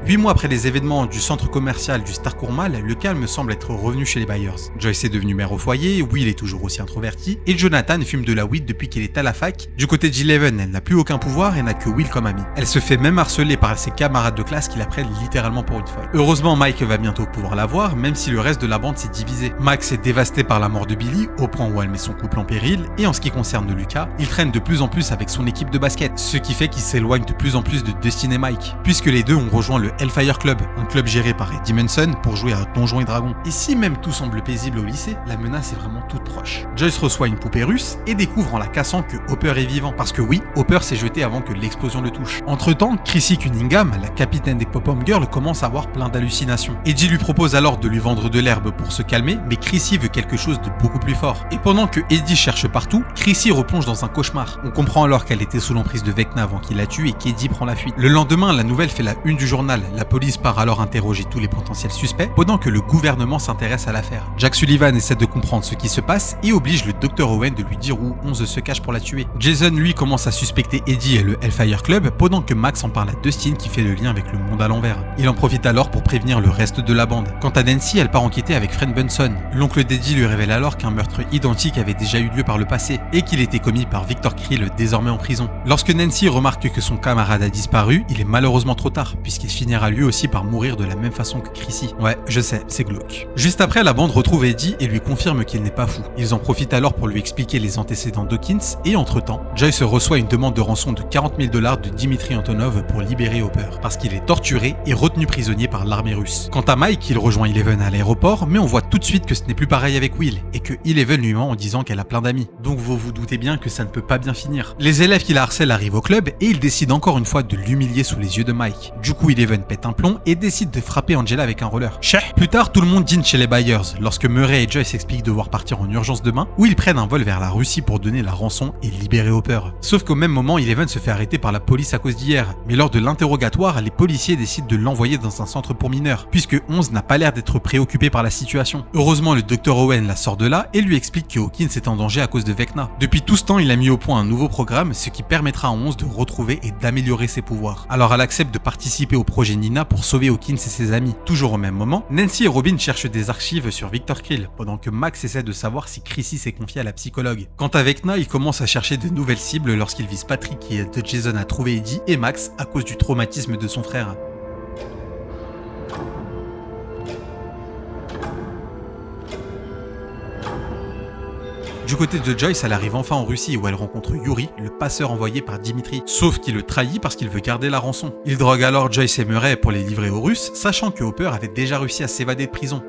8 mois après les événements du centre commercial du Starcourt Mall, le calme semble être revenu chez les Byers. Joyce est devenue mère au foyer, Will est toujours aussi introverti, et Jonathan fume de la weed depuis qu'elle est à la fac. Du côté d'Eleven, elle n'a plus aucun pouvoir et n'a que Will comme ami. Elle se fait même harceler par ses camarades de classe qui la prennent littéralement pour une folle. Heureusement, Mike va bientôt pouvoir la voir, même si le reste de la bande s'est divisé. Max est dévasté par la mort de Billy, au point où elle met son couple en péril, et en ce qui concerne Lucas, il traîne de plus en plus avec son équipe de basket, ce qui fait qu'il s'éloigne de plus en plus de Dustin et Mike, puisque les deux ont rejoint le Hellfire Club, un club géré par Eddie Munson pour jouer à Donjons et Dragons. Et si même tout semble paisible au lycée, la menace est vraiment toute proche. Joyce reçoit une poupée russe et découvre en la cassant que Hopper est vivant, parce que oui, Hopper s'est jeté avant que l'explosion le touche. Entre-temps, Chrissy Cunningham, la capitaine des Pop-Home Girls, commence à avoir plein d'hallucinations. Eddie lui propose alors de lui vendre de l'herbe pour se calmer, mais Chrissy veut quelque chose de beaucoup plus fort. Et pendant que Eddie cherche partout, Chrissy replonge dans un cauchemar. On comprend alors qu'elle était sous l'emprise de Vecna avant qu'il la tue et qu'Eddie prend la fuite. Le lendemain, la nouvelle fait la une du journal. la police part alors interroger tous les potentiels suspects pendant que le gouvernement s'intéresse à l'affaire. Jack Sullivan essaie de comprendre ce qui se passe et oblige le Dr Owen de lui dire où 11 se cache pour la tuer. Jason lui commence à suspecter Eddie et le Hellfire Club pendant que Max en parle à Dustin qui fait le lien avec le monde à l'envers. Il en profite alors pour prévenir le reste de la bande. Quant à Nancy, elle part enquêter avec Fred Bunson. L'oncle d'Eddie lui révèle alors qu'un meurtre identique avait déjà eu lieu par le passé et qu'il était commis par Victor Creel, désormais en prison. Lorsque Nancy remarque que son camarade a disparu, il est malheureusement trop tard puisqu'il finira lui aussi par mourir de la même façon que Chrissy. Ouais, je sais, c'est glauque. Juste après, la bande retrouve Eddie et lui confirme qu'il n'est pas fou. Ils en profitent alors pour lui expliquer les antécédents d'Hawkins et entre-temps, Joyce reçoit une demande de rançon de 40 000 $ de Dimitri Antonov pour libérer Hopper parce qu'il est torturé et retenu prisonnier par l'armée russe. Quant à Mike, il rejoint Eleven à l'aéroport, mais on voit tout de suite que ce n'est plus pareil avec Will et que Eleven lui ment en disant qu'elle a plein d'amis. Donc vous vous doutez bien que ça ne peut pas bien finir. Les élèves qui la harcèlent arrivent au club et ils décident encore une fois de l'humilier sous les yeux de Mike. Du coup, Eleven pète un plomb et décide de frapper Angela avec un roller. Plus tard, tout le monde dîne chez les Byers lorsque Murray et Joyce expliquent devoir partir en urgence demain, où ils prennent un vol vers la Russie pour donner la rançon et libérer Hopper. Sauf qu'au même moment, Eleven se fait arrêter par la police à cause d'hier. Mais lors de l'interrogatoire, les policiers décident de l'envoyer dans un centre pour mineurs, puisque 11 n'a pas l'air d'être préoccupé par la situation. Heureusement, le Dr Owen la sort de là et lui explique que Hawkins est en danger à cause de Vecna. Depuis tout ce temps, il a mis au point un nouveau programme, ce qui permettra à 11 de retrouver et d'améliorer ses pouvoirs. Alors elle accepte de participer au projet Nina pour sauver Hawkins et ses amis. Toujours au même moment, Nancy et Robin cherchent des archives sur Victor Creel, pendant que Max essaie de savoir si Chrissy s'est confiée à la psychologue. Quant à Vecna, il commence à chercher de nouvelles cibles lorsqu'il vise Patrick qui aide Jason à trouver Eddie et Max à cause du traumatisme de son frère. Du côté de Joyce, elle arrive enfin en Russie où elle rencontre Yuri, le passeur envoyé par Dimitri, sauf qu'il le trahit parce qu'il veut garder la rançon. Il drogue alors Joyce et Murray pour les livrer aux Russes, sachant que Hopper avait déjà réussi à s'évader de prison.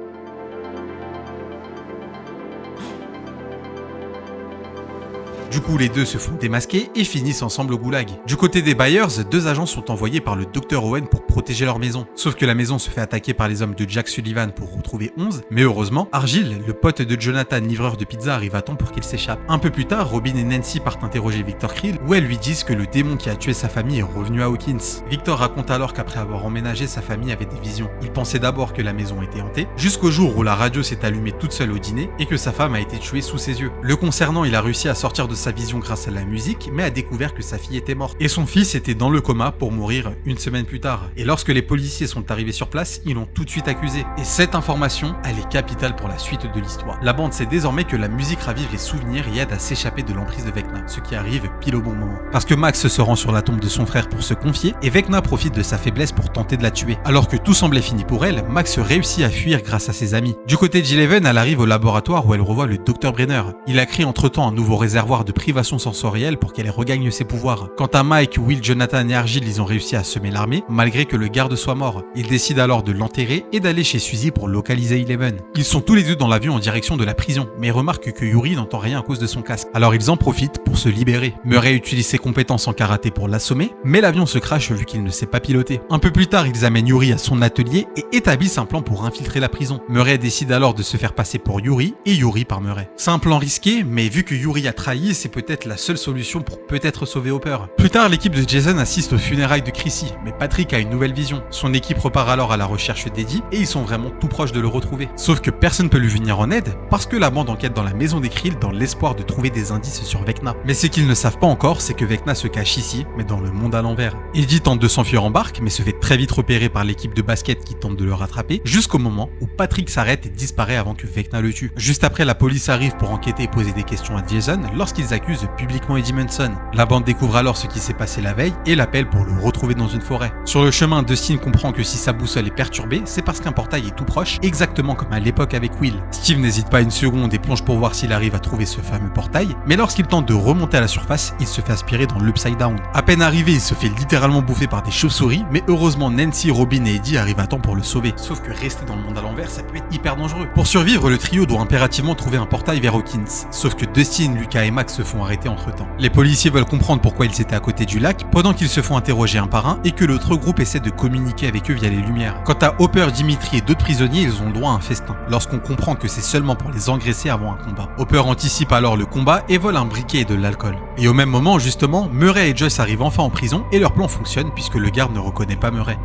Du coup, les deux se font démasquer et finissent ensemble au goulag. Du côté des Byers, 2 agents sont envoyés par le Dr Owen pour protéger leur maison. Sauf que la maison se fait attaquer par les hommes de Jack Sullivan pour retrouver 11, mais heureusement, Argyle, le pote de Jonathan, livreur de pizza, arrive à temps pour qu'il s'échappe. Un peu plus tard, Robin et Nancy partent interroger Victor Creel, où elles lui disent que le démon qui a tué sa famille est revenu à Hawkins. Victor raconte alors qu'après avoir emménagé, sa famille avait des visions. Il pensait d'abord que la maison était hantée, jusqu'au jour où la radio s'est allumée toute seule au dîner et que sa femme a été tuée sous ses yeux. Le concernant, il a réussi à sortir de sa vision grâce à la musique, mais a découvert que sa fille était morte. Et son fils était dans le coma pour mourir une semaine plus tard. Et lorsque les policiers sont arrivés sur place, ils l'ont tout de suite accusé. Et cette information, elle est capitale pour la suite de l'histoire. La bande sait désormais que la musique ravive les souvenirs et aide à s'échapper de l'emprise de Vecna, ce qui arrive pile au bon moment. Parce que Max se rend sur la tombe de son frère pour se confier, et Vecna profite de sa faiblesse pour tenter de la tuer. Alors que tout semblait fini pour elle, Max réussit à fuir grâce à ses amis. Du côté d'Eleven, elle arrive au laboratoire où elle revoit le Dr Brenner. Il a créé entre-temps un nouveau réservoir de privation sensorielle pour qu'elle regagne ses pouvoirs. Quant à Mike, Will, Jonathan et Argyle, ils ont réussi à semer l'armée, malgré que le garde soit mort. Ils décident alors de l'enterrer et d'aller chez Suzy pour localiser Eleven. Ils sont tous les deux dans l'avion en direction de la prison, mais remarquent que Yuri n'entend rien à cause de son casque. Alors ils en profitent pour se libérer. Murray utilise ses compétences en karaté pour l'assommer, mais l'avion se crache vu qu'il ne sait pas piloter. Un peu plus tard, ils amènent Yuri à son atelier et établissent un plan pour infiltrer la prison. Murray décide alors de se faire passer pour Yuri et Yuri par Murray. C'est un plan risqué, mais vu que Yuri a trahi, c'est peut-être la seule solution pour peut-être sauver Hopper. Plus tard, l'équipe de Jason assiste aux funérailles de Chrissy, mais Patrick a une nouvelle vision. Son équipe repart alors à la recherche d'Eddie et ils sont vraiment tout proches de le retrouver. Sauf que personne peut lui venir en aide parce que la bande enquête dans la maison des Creel dans l'espoir de trouver des indices sur Vecna. Mais ce qu'ils ne savent pas encore, c'est que Vecna se cache ici, mais dans le monde à l'envers. Eddie tente de s'enfuir en barque, mais se fait très vite repérer par l'équipe de basket qui tente de le rattraper, jusqu'au moment où Patrick s'arrête et disparaît avant que Vecna le tue. Juste après, la police arrive pour enquêter et poser des questions à Jason lorsqu'ils accusent publiquement Eddie Munson. La bande découvre alors ce qui s'est passé la veille et l'appelle pour le retrouver dans une forêt. Sur le chemin, Dustin comprend que si sa boussole est perturbée, c'est parce qu'un portail est tout proche, exactement comme à l'époque avec Will. Steve n'hésite pas une seconde et plonge pour voir s'il arrive à trouver ce fameux portail, mais lorsqu'il tente de remonter à la surface, il se fait aspirer dans l'Upside Down. À peine arrivé, il se fait littéralement bouffer par des chauves-souris, mais heureusement Nancy, Robin et Eddie arrivent à temps pour le sauver. Sauf que rester dans le monde à l'envers, ça peut être hyper dangereux. Pour survivre, le trio doit impérativement trouver un portail vers Hawkins. Sauf que Dustin, Lucas et Max se font arrêter entre-temps. Les policiers veulent comprendre pourquoi ils étaient à côté du lac, pendant qu'ils se font interroger un par un et que l'autre groupe essaie de communiquer avec eux via les lumières. Quant à Hopper, Dimitri et d'autres prisonniers, ils ont droit à un festin, lorsqu'on comprend que c'est seulement pour les engraisser avant un combat. Hopper anticipe alors le combat et vole un briquet et de l'alcool. Et au même moment, justement, Murray et Joyce arrivent enfin en prison et leur plan fonctionne puisque le garde ne reconnaît pas Murray.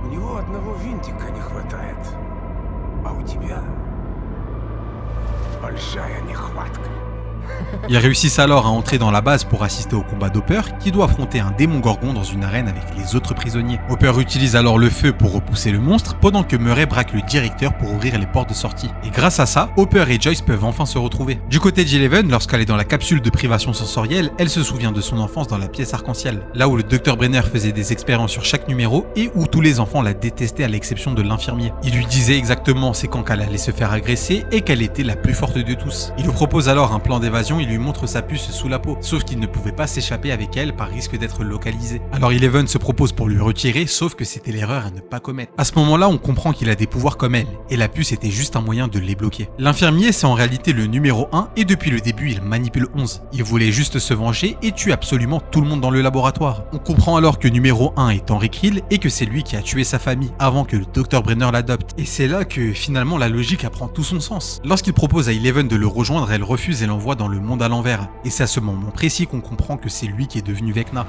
When you hold у тебя большая нехватка. Ils réussissent alors à entrer dans la base pour assister au combat d'Hopper, qui doit affronter un démon gorgon dans une arène avec les autres prisonniers. Hopper utilise alors le feu pour repousser le monstre, pendant que Murray braque le directeur pour ouvrir les portes de sortie. Et grâce à ça, Hopper et Joyce peuvent enfin se retrouver. Du côté d'Eleven, lorsqu'elle est dans la capsule de privation sensorielle, elle se souvient de son enfance dans la pièce arc-en-ciel, là où le Dr Brenner faisait des expériences sur chaque numéro et où tous les enfants la détestaient à l'exception de l'infirmier. Il lui disait exactement c'est quand qu'elle allait se faire agresser et qu'elle était la plus forte de tous. Il lui propose alors un plan d'évasion, il lui montre sa puce sous la peau, sauf qu'il ne pouvait pas s'échapper avec elle par risque d'être localisé. Alors Eleven se propose pour lui retirer, sauf que c'était l'erreur à ne pas commettre. À ce moment-là, on comprend qu'il a des pouvoirs comme elle, et la puce était juste un moyen de les bloquer. L'infirmier, c'est en réalité le numéro 1, et depuis le début, il manipule 11. Il voulait juste se venger et tue absolument tout le monde dans le laboratoire. On comprend alors que numéro 1 est Henry Krill, et que c'est lui qui a tué sa famille, avant que le Dr Brenner l'adopte. Et c'est là que, finalement, la logique apprend tout son sens. Lorsqu'il propose à Eleven de le rejoindre, elle refuse et l'envoie dans le monde à l'envers. Et c'est à ce moment précis qu'on comprend que c'est lui qui est devenu Vecna.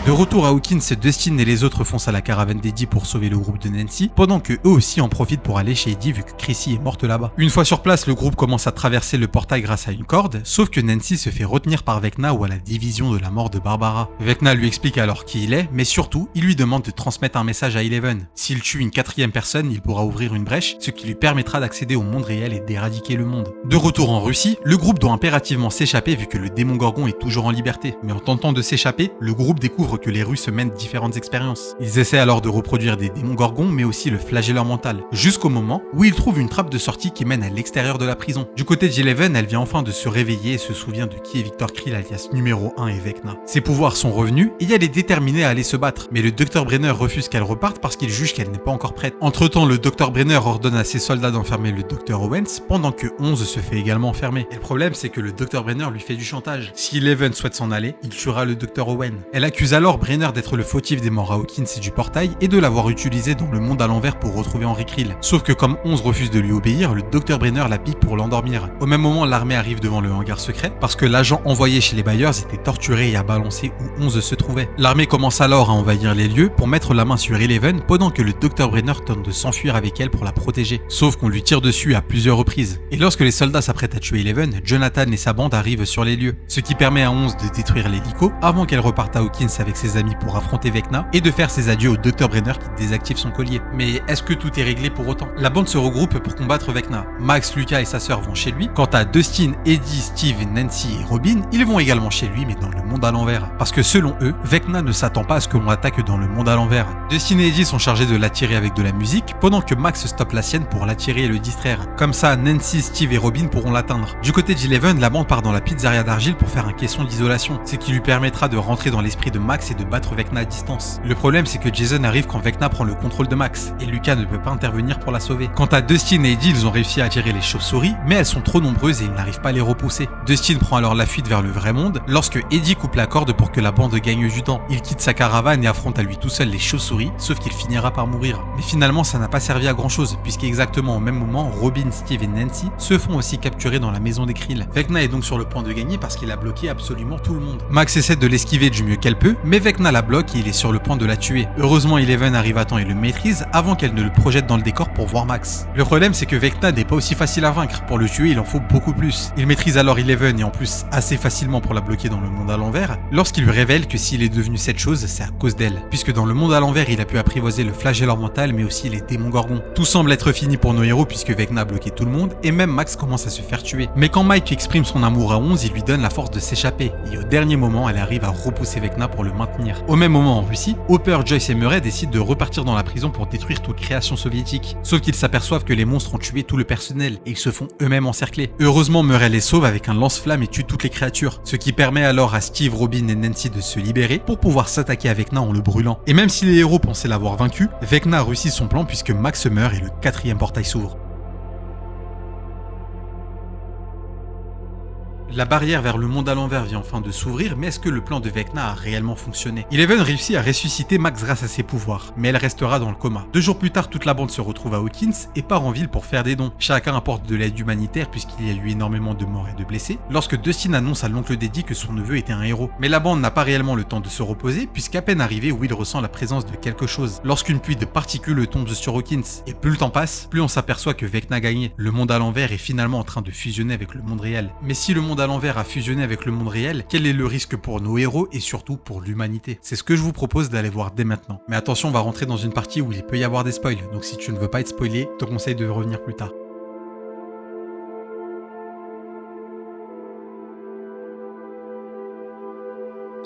De retour à Hawkins, Dustin et les autres foncent à la caravane d'Eddie pour sauver le groupe de Nancy, pendant que eux aussi en profitent pour aller chez Eddie vu que Chrissy est morte là-bas. Une fois sur place, le groupe commence à traverser le portail grâce à une corde, sauf que Nancy se fait retenir par Vecna ou à la division de la mort de Barbara. Vecna lui explique alors qui il est, mais surtout, il lui demande de transmettre un message à Eleven. S'il tue une quatrième personne, il pourra ouvrir une brèche, ce qui lui permettra d'accéder au monde réel et d'éradiquer le monde. De retour en Russie, le groupe doit impérativement s'échapper vu que le démon Gorgon est toujours en liberté. Mais en tentant de s'échapper, le groupe découvre que les Russes mènent différentes expériences. Ils essaient alors de reproduire des démons gorgons, mais aussi le flagelleur mental, jusqu'au moment où ils trouvent une trappe de sortie qui mène à l'extérieur de la prison. Du côté d'Eleven, elle vient enfin de se réveiller et se souvient de qui est Victor Krill alias numéro 1 et Vecna. Ses pouvoirs sont revenus et elle est déterminée à aller se battre, mais le Dr Brenner refuse qu'elle reparte parce qu'il juge qu'elle n'est pas encore prête. Entre-temps, le Dr Brenner ordonne à ses soldats d'enfermer le Dr Owens, pendant que 11 se fait également enfermer. Et le problème, c'est que le Dr Brenner lui fait du chantage. Si Eleven souhaite s'en aller, il tuera le Dr Owen. Elle accuse alors Brenner d'être le fautif des morts à Hawkins et du portail et de l'avoir utilisé dans le monde à l'envers pour retrouver Henry Krill. Sauf que comme 11 refuse de lui obéir, le Dr Brenner la pique pour l'endormir. Au même moment, l'armée arrive devant le hangar secret parce que l'agent envoyé chez les Byers était torturé et a balancé où 11 se trouvait. L'armée commence alors à envahir les lieux pour mettre la main sur Eleven pendant que le Dr Brenner tente de s'enfuir avec elle pour la protéger. Sauf qu'on lui tire dessus à plusieurs reprises. Et lorsque les soldats s'apprêtent à tuer Eleven, Jonathan et sa bande arrivent sur les lieux. Ce qui permet à 11 de détruire l'hélico avant qu'elle reparte à Hawkins avec ses amis pour affronter Vecna et de faire ses adieux au Dr Brenner qui désactive son collier. Mais est-ce que tout est réglé pour autant? La bande se regroupe pour combattre Vecna. Max, Lucas et sa sœur vont chez lui. Quant à Dustin, Eddie, Steve, Nancy et Robin, ils vont également chez lui mais dans le monde à l'envers. Parce que selon eux, Vecna ne s'attend pas à ce que l'on attaque dans le monde à l'envers. Dustin et Eddie sont chargés de l'attirer avec de la musique pendant que Max stoppe la sienne pour l'attirer et le distraire. Comme ça, Nancy, Steve et Robin pourront l'atteindre. Du côté d'Eleven, la bande part dans la pizzeria d'argile pour faire un caisson d'isolation, ce qui lui permettra de rentrer dans l'esprit de Max et de battre Vecna à distance. Le problème, c'est que Jason arrive quand Vecna prend le contrôle de Max, et Lucas ne peut pas intervenir pour la sauver. Quant à Dustin et Eddie, ils ont réussi à attirer les chauves-souris, mais elles sont trop nombreuses et ils n'arrivent pas à les repousser. Dustin prend alors la fuite vers le vrai monde, lorsque Eddie coupe la corde pour que la bande gagne du temps. Il quitte sa caravane et affronte à lui tout seul les chauves-souris, sauf qu'il finira par mourir. Mais finalement, ça n'a pas servi à grand chose, puisqu'exactement au même moment, Robin, Steve et Nancy se font aussi capturer dans la maison des Krill. Vecna est donc sur le point de gagner parce qu'il a bloqué absolument tout le monde. Max essaie de l'esquiver du mieux qu'elle peut, mais Vecna la bloque et il est sur le point de la tuer. Heureusement, Eleven arrive à temps et le maîtrise avant qu'elle ne le projette dans le décor pour voir Max. Le problème, c'est que Vecna n'est pas aussi facile à vaincre. Pour le tuer, il en faut beaucoup plus. Il maîtrise alors Eleven et en plus assez facilement pour la bloquer dans le monde à l'envers, lorsqu'il lui révèle que s'il est devenu cette chose, c'est à cause d'elle. Puisque dans le monde à l'envers, il a pu apprivoiser le flagelleur mental mais aussi les démons gorgons. Tout semble être fini pour nos héros puisque Vecna a bloqué tout le monde et même Max commence à se faire tuer. Mais quand Mike exprime son amour à 11, il lui donne la force de s'échapper et au dernier moment, elle arrive à repousser Vecna pour le maintenir. Au même moment en Russie, Hopper, Joyce et Murray décident de repartir dans la prison pour détruire toute création soviétique. Sauf qu'ils s'aperçoivent que les monstres ont tué tout le personnel et ils se font eux-mêmes encercler. Heureusement, Murray les sauve avec un lance-flamme et tue toutes les créatures, ce qui permet alors à Steve, Robin et Nancy de se libérer pour pouvoir s'attaquer à Vecna en le brûlant. Et même si les héros pensaient l'avoir vaincu, Vecna réussit son plan puisque Max meurt et le 4e portail s'ouvre. La barrière vers le monde à l'envers vient enfin de s'ouvrir, mais est-ce que le plan de Vecna a réellement fonctionné? Eleven réussit à ressusciter Max grâce à ses pouvoirs, mais elle restera dans le coma. 2 jours plus tard, toute la bande se retrouve à Hawkins et part en ville pour faire des dons. Chacun apporte de l'aide humanitaire puisqu'il y a eu énormément de morts et de blessés, lorsque Dustin annonce à l'oncle d'Eddie que son neveu était un héros. Mais la bande n'a pas réellement le temps de se reposer, puisqu'à peine arrivé, Will ressent la présence de quelque chose. Lorsqu'une pluie de particules tombe sur Hawkins, et plus le temps passe, plus on s'aperçoit que Vecna a gagné. Le monde à l'envers est finalement en train de fusionner avec le monde réel. Mais si le monde à l'envers a fusionné avec le monde réel, quel est le risque pour nos héros et surtout pour l'humanité? C'est ce que je vous propose d'aller voir dès maintenant. Mais attention, on va rentrer dans une partie où il peut y avoir des spoils, donc si tu ne veux pas être spoilé, je te conseille de revenir plus tard.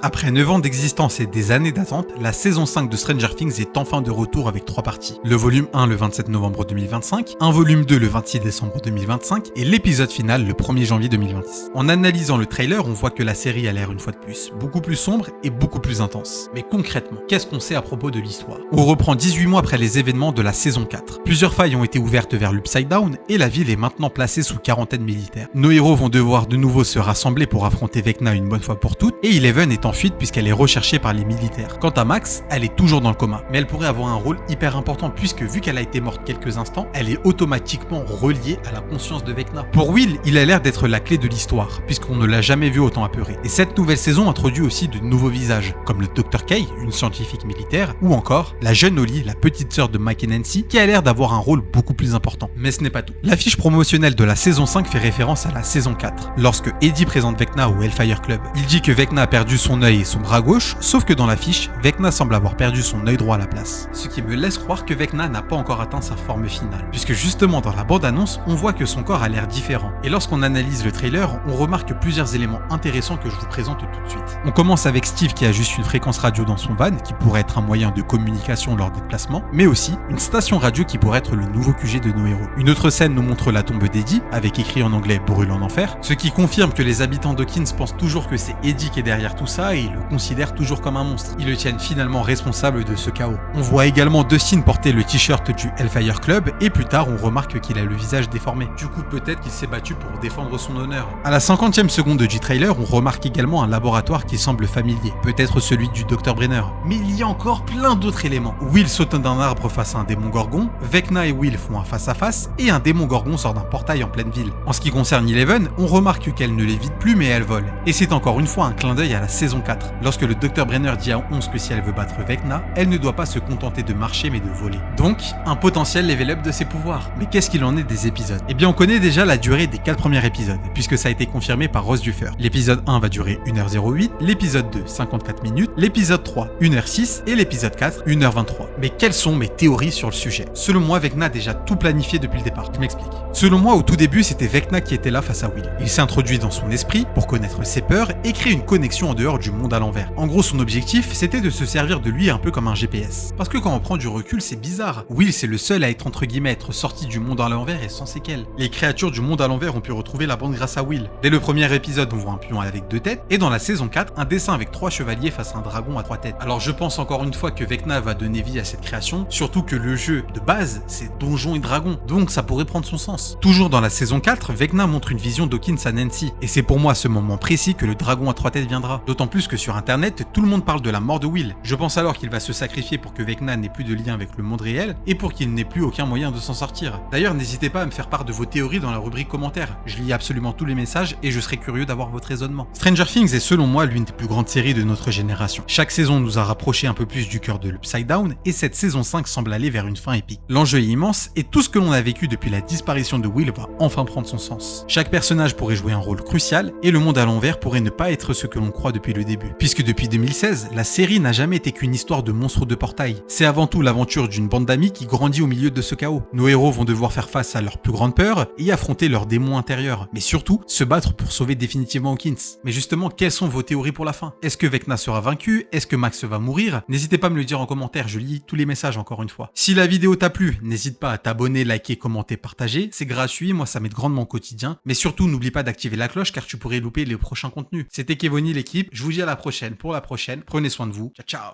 Après 9 ans d'existence et des années d'attente, la saison 5 de Stranger Things est enfin de retour avec 3 parties. Le volume 1 le 27 novembre 2025, un volume 2 le 26 décembre 2025 et l'épisode final le 1er janvier 2026. En analysant le trailer, on voit que la série a l'air une fois de plus beaucoup plus sombre et beaucoup plus intense. Mais concrètement, qu'est-ce qu'on sait à propos de l'histoire? On reprend 18 mois après les événements de la saison 4. Plusieurs failles ont été ouvertes vers l'Upside Down et la ville est maintenant placée sous quarantaine militaire. Nos héros vont devoir de nouveau se rassembler pour affronter Vecna une bonne fois pour toutes et Eleven est en fuite puisqu'elle est recherchée par les militaires. Quant à Max, elle est toujours dans le coma, mais elle pourrait avoir un rôle hyper important puisque vu qu'elle a été morte quelques instants, elle est automatiquement reliée à la conscience de Vecna. Pour Will, il a l'air d'être la clé de l'histoire, puisqu'on ne l'a jamais vu autant apeuré. Et cette nouvelle saison introduit aussi de nouveaux visages, comme le Dr. Kay, une scientifique militaire, ou encore la jeune Holly, la petite sœur de Mike et Nancy, qui a l'air d'avoir un rôle beaucoup plus important. Mais ce n'est pas tout. L'affiche promotionnelle de la saison 5 fait référence à la saison 4, lorsque Eddie présente Vecna au Hellfire Club. Il dit que Vecna a perdu son œil et son bras gauche, sauf que dans l'affiche, Vecna semble avoir perdu son œil droit à la place. Ce qui me laisse croire que Vecna n'a pas encore atteint sa forme finale, puisque justement dans la bande-annonce, on voit que son corps a l'air différent. Et lorsqu'on analyse le trailer, on remarque plusieurs éléments intéressants que je vous présente tout de suite. On commence avec Steve qui a juste une fréquence radio dans son van, qui pourrait être un moyen de communication lors des déplacements, mais aussi une station radio qui pourrait être le nouveau QG de nos héros. Une autre scène nous montre la tombe d'Eddie, avec écrit en anglais « Brûle en enfer », ce qui confirme que les habitants d'Hawkins pensent toujours que c'est Eddie qui est derrière tout ça et ils le considèrent toujours comme un monstre. Ils le tiennent finalement responsable de ce chaos. On voit également Dustin porter le t-shirt du Hellfire Club et plus tard on remarque qu'il a le visage déformé. Du coup peut-être qu'il s'est battu pour défendre son honneur. À la 50e seconde du trailer, on remarque également un laboratoire qui semble familier, peut-être celui du Dr. Brenner. Mais il y a encore plein d'autres éléments. Will saute d'un arbre face à un démon gorgon, Vecna et Will font un face-à-face et un démon gorgon sort d'un portail en pleine ville. En ce qui concerne Eleven, on remarque qu'elle ne l'évite plus mais elle vole. Et c'est encore une fois un clin d'œil à la saison 4, lorsque le Dr. Brenner dit à 11 que si elle veut battre Vecna, elle ne doit pas se contenter de marcher mais de voler. Donc, un potentiel level up de ses pouvoirs. Mais qu'est-ce qu'il en est des épisodes? Eh bien on connaît déjà la durée des 4 premiers épisodes, puisque ça a été confirmé par Ross Duffer. L'épisode 1 va durer 1h08, l'épisode 2 54 minutes, l'épisode 3 1h06 et l'épisode 4 1h23. Mais quelles sont mes théories sur le sujet? Selon moi, Vecna a déjà tout planifié depuis le départ. Je m'explique. Selon moi, au tout début, c'était Vecna qui était là face à Will. Il s'est introduit dans son esprit pour connaître ses peurs et créer une connexion en dehors du monde à l'envers. En gros, son objectif, c'était de se servir de lui un peu comme un GPS. Parce que quand on prend du recul, c'est bizarre. Will, c'est le seul à être entre guillemets être sorti du monde à l'envers et sans séquelles. Les créatures du monde à l'envers ont pu retrouver la bande grâce à Will. Dès le premier épisode, on voit un pion avec 2 têtes, et dans la saison 4, un dessin avec 3 chevaliers face à un dragon à 3 têtes. Alors je pense encore une fois que Vecna va donner vie à cette création, surtout que le jeu de base, c'est Donjons et Dragons, donc ça pourrait prendre son sens. Toujours dans la saison 4, Vecna montre une vision d'Hawkins à Nancy, et c'est pour moi à ce moment précis que le dragon à 3 têtes viendra. D'autant plus que sur internet, tout le monde parle de la mort de Will. Je pense alors qu'il va se sacrifier pour que Vecna n'ait plus de lien avec le monde réel, et pour qu'il n'ait plus aucun moyen de s'en sortir. D'ailleurs, n'hésitez pas à me faire part de vos théories dans la rubrique commentaires. Je lis absolument tous les messages et je serai curieux d'avoir votre raisonnement. Stranger Things est selon moi l'une des plus grandes séries de notre génération. Chaque saison nous a rapproché un peu plus du cœur de l'Upside Down et cette saison 5 semble aller vers une fin épique. L'enjeu est immense et tout ce que l'on a vécu depuis la disparition de Will va enfin prendre son sens. Chaque personnage pourrait jouer un rôle crucial et le monde à l'envers pourrait ne pas être ce que l'on croit depuis le début. Puisque depuis 2016, la série n'a jamais été qu'une histoire de monstres de portail. C'est avant tout l'aventure d'une bande d'amis qui grandit au milieu de ce chaos. Nos héros vont devoir faire face à leurs plus grandes peurs et affronter leurs démons intérieurs. Mais surtout, se battre pour sauver définitivement Hawkins. Mais justement, quelles sont vos théories pour la fin? Est-ce que Vecna sera vaincu? Est-ce que Max va mourir? N'hésitez pas à me le dire en commentaire, je lis tous les messages encore une fois. Si la vidéo t'a plu, n'hésite pas à t'abonner, liker, commenter, partager. C'est gratuit, moi ça m'aide grandement au quotidien. Mais surtout, n'oublie pas d'activer la cloche car tu pourrais louper les prochains contenus. C'était Kevoni l'équipe, je vous dis à la prochaine pour la prochaine. Prenez soin de vous. Ciao ciao.